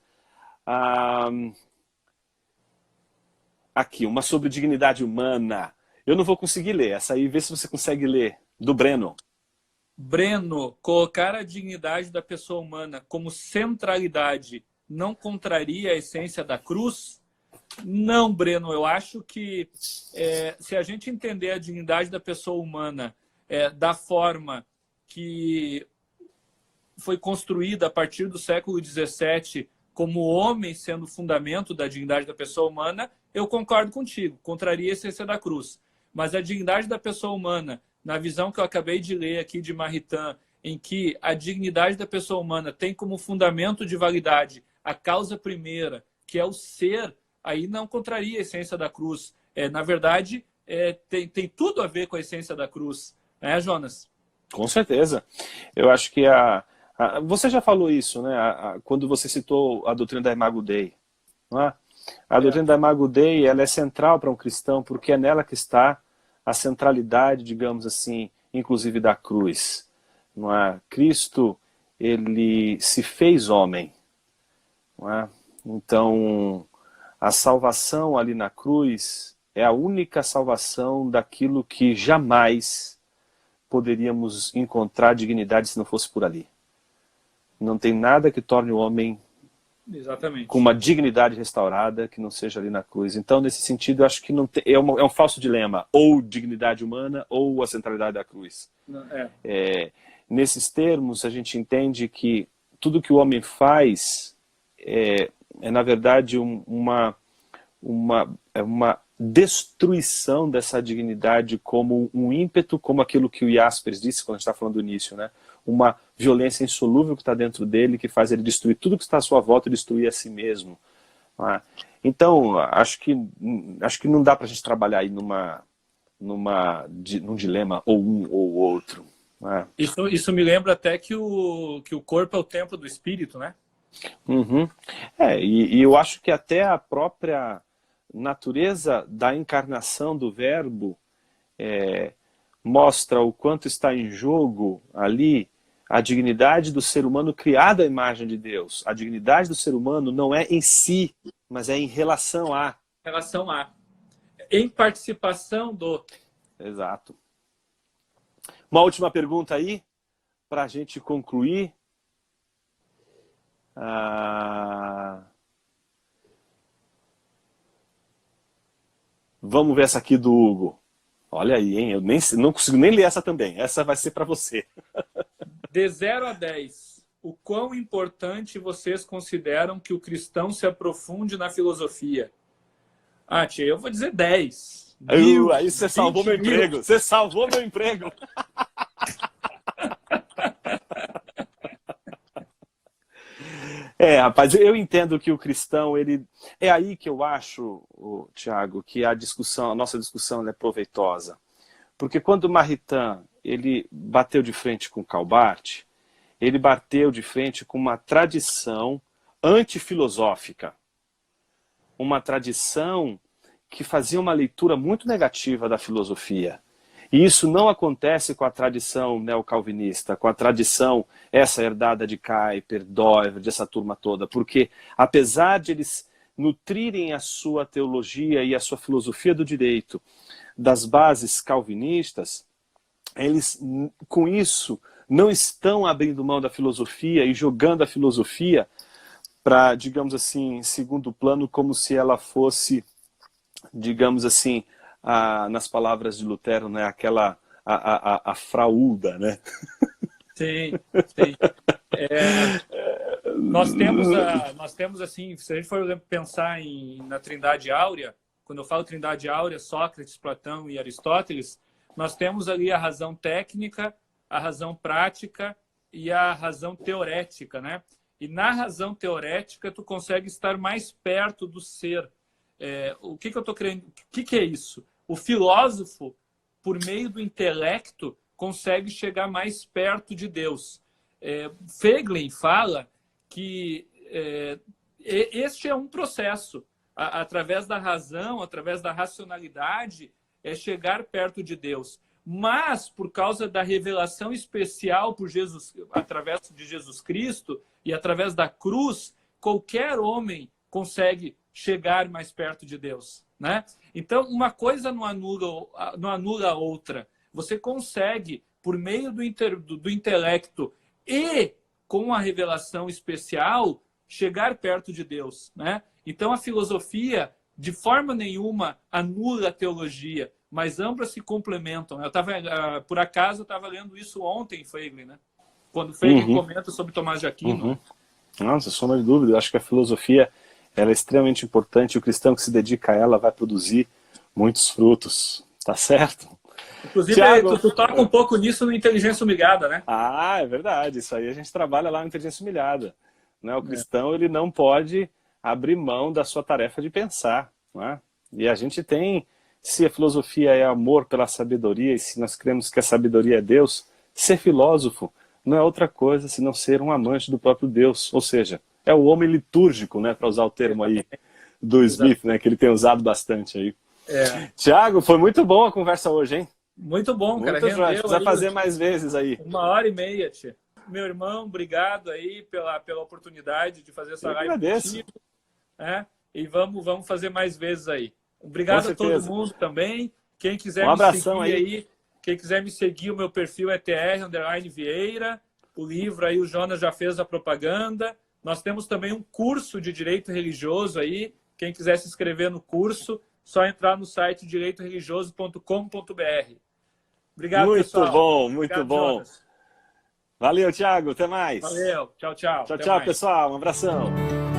[SPEAKER 1] Aqui, uma sobre dignidade humana. Eu não vou conseguir ler, essa aí, vê se você consegue ler, do Breno.
[SPEAKER 2] Breno, colocar a dignidade da pessoa humana como centralidade não contraria a essência da cruz? Não, Breno, eu acho que se a gente entender a dignidade da pessoa humana da forma que foi construída a partir do século XVII como o homem sendo o fundamento da dignidade da pessoa humana, eu concordo contigo, contraria a essência da cruz. Mas a dignidade da pessoa humana, na visão que eu acabei de ler aqui de Maritain, em que a dignidade da pessoa humana tem como fundamento de validade a causa primeira, que é o ser, aí não contraria a essência da cruz. Na verdade, tem tudo a ver com a essência da cruz. Né, Jonas?
[SPEAKER 1] Com certeza. Eu acho que você já falou isso, né? Quando você citou a doutrina da Imago Dei. Não é? A doutrina da Imago Dei, ela é central para um cristão, porque é nela que está a centralidade, digamos assim, inclusive da cruz. Não é? Cristo, ele se fez homem. Não é? Então, a salvação ali na cruz é a única salvação daquilo que jamais poderíamos encontrar dignidade se não fosse por ali. Não tem nada que torne o homem
[SPEAKER 2] Exatamente.
[SPEAKER 1] com uma dignidade restaurada que não seja ali na cruz. Então, nesse sentido, eu acho que não é um falso dilema. Ou dignidade humana, ou a centralidade da cruz. Nesses termos, a gente entende que tudo que o homem faz na verdade, uma destruição dessa dignidade como um ímpeto, como aquilo que o Jaspers disse quando a gente está falando do início, né? Uma violência insolúvel que está dentro dele, que faz ele destruir tudo que está à sua volta e destruir a si mesmo. Né? Então, acho que não dá para a gente trabalhar aí num dilema ou um ou outro. Né?
[SPEAKER 2] Isso me lembra até que o corpo é o templo do espírito, né?
[SPEAKER 1] Uhum. E eu acho que até a própria natureza da encarnação do Verbo mostra o quanto está em jogo ali a dignidade do ser humano criado à imagem de Deus. A dignidade do ser humano não é em si, mas é em relação a.
[SPEAKER 2] Em relação a. Em participação do.
[SPEAKER 1] exato. Uma última pergunta aí, para a gente concluir. Vamos ver essa aqui do Hugo. Olha aí, hein? Eu não consigo nem ler essa também. Essa vai ser para você.
[SPEAKER 2] De 0 a 10, o quão importante vocês consideram que o cristão se aprofunde na filosofia? Ah, tia, eu vou dizer 10.
[SPEAKER 1] Aí você salvou meu emprego. Você salvou meu emprego. Rapaz, eu entendo que o cristão, ele... É aí que eu acho, Tiago, que a nossa discussão é proveitosa. Porque quando Maritain, ele bateu de frente com Calbart, ele bateu de frente com uma tradição antifilosófica. Uma tradição que fazia uma leitura muito negativa da filosofia. E isso não acontece com a tradição neocalvinista, com a tradição essa herdada de Kuyper, Dover, dessa turma toda. Porque, apesar de eles nutrirem a sua teologia e a sua filosofia do direito das bases calvinistas, eles, com isso, não estão abrindo mão da filosofia e jogando a filosofia para, digamos assim, em segundo plano, como se ela fosse, digamos assim, nas palavras de Lutero, né, aquela a frauda, né?
[SPEAKER 2] Sim, sim. Nós temos assim, se a gente for pensar na Trindade Áurea, quando eu falo Trindade Áurea, Sócrates, Platão e Aristóteles, nós temos ali a razão técnica, a razão prática e a razão teorética, né? E na razão teorética tu consegue estar mais perto do ser. O que eu estou querendo? O que é isso? O filósofo, por meio do intelecto, consegue chegar mais perto de Deus. Feiglin fala que este é um processo. Através da razão, através da racionalidade, é chegar perto de Deus. Mas, por causa da revelação especial por Jesus, através de Jesus Cristo e através da cruz, qualquer homem consegue chegar mais perto de Deus, né? Então, uma coisa não anula a outra. Você consegue, por meio do intelecto e com a revelação especial, chegar perto de Deus, né? Então, a filosofia, de forma nenhuma, anula a teologia, mas ambas se complementam. Por acaso, eu estava lendo isso ontem em Feiglin, né? Quando Feiglin comenta sobre Tomás de Aquino.
[SPEAKER 1] Nossa, sem sombra de dúvida. Eu acho que a filosofia ela é extremamente importante. O cristão que se dedica a ela vai produzir muitos frutos. Tá certo?
[SPEAKER 2] Inclusive,
[SPEAKER 1] Thiago,
[SPEAKER 2] tu toca um pouco nisso no Inteligência Humilhada, né?
[SPEAKER 1] É verdade. Isso aí a gente trabalha lá no Inteligência Humilhada. Né? O cristão ele não pode abrir mão da sua tarefa de pensar. Né? E a gente tem, se a filosofia é amor pela sabedoria, e se nós cremos que a sabedoria é Deus, ser filósofo não é outra coisa senão ser um amante do próprio Deus. Ou seja, é o homem litúrgico, né, para usar o termo aí do Smith, né, que ele tem usado bastante aí. Tiago, foi muito bom a conversa hoje, hein?
[SPEAKER 2] Muito bom, cara.
[SPEAKER 1] Muito joia. Precisa fazer mais vezes aí.
[SPEAKER 2] 1h30, tia. Meu irmão, obrigado aí pela oportunidade de fazer essa live contigo. E vamos fazer mais vezes aí. Obrigado a todo mundo também. Quem quiser me seguir aí, quem quiser me seguir, o meu perfil é TR_Vieira. O livro aí, o Jonas já fez a propaganda. Nós temos também um curso de Direito Religioso aí. Quem quiser se inscrever no curso, só entrar no site direitoreligioso.com.br. Obrigado, pessoal.
[SPEAKER 1] Muito bom, muito
[SPEAKER 2] Obrigado,
[SPEAKER 1] bom.
[SPEAKER 2] Jonas.
[SPEAKER 1] Valeu, Thiago. Até mais.
[SPEAKER 2] Valeu. Tchau, tchau.
[SPEAKER 1] Tchau, tchau, pessoal. Um abração.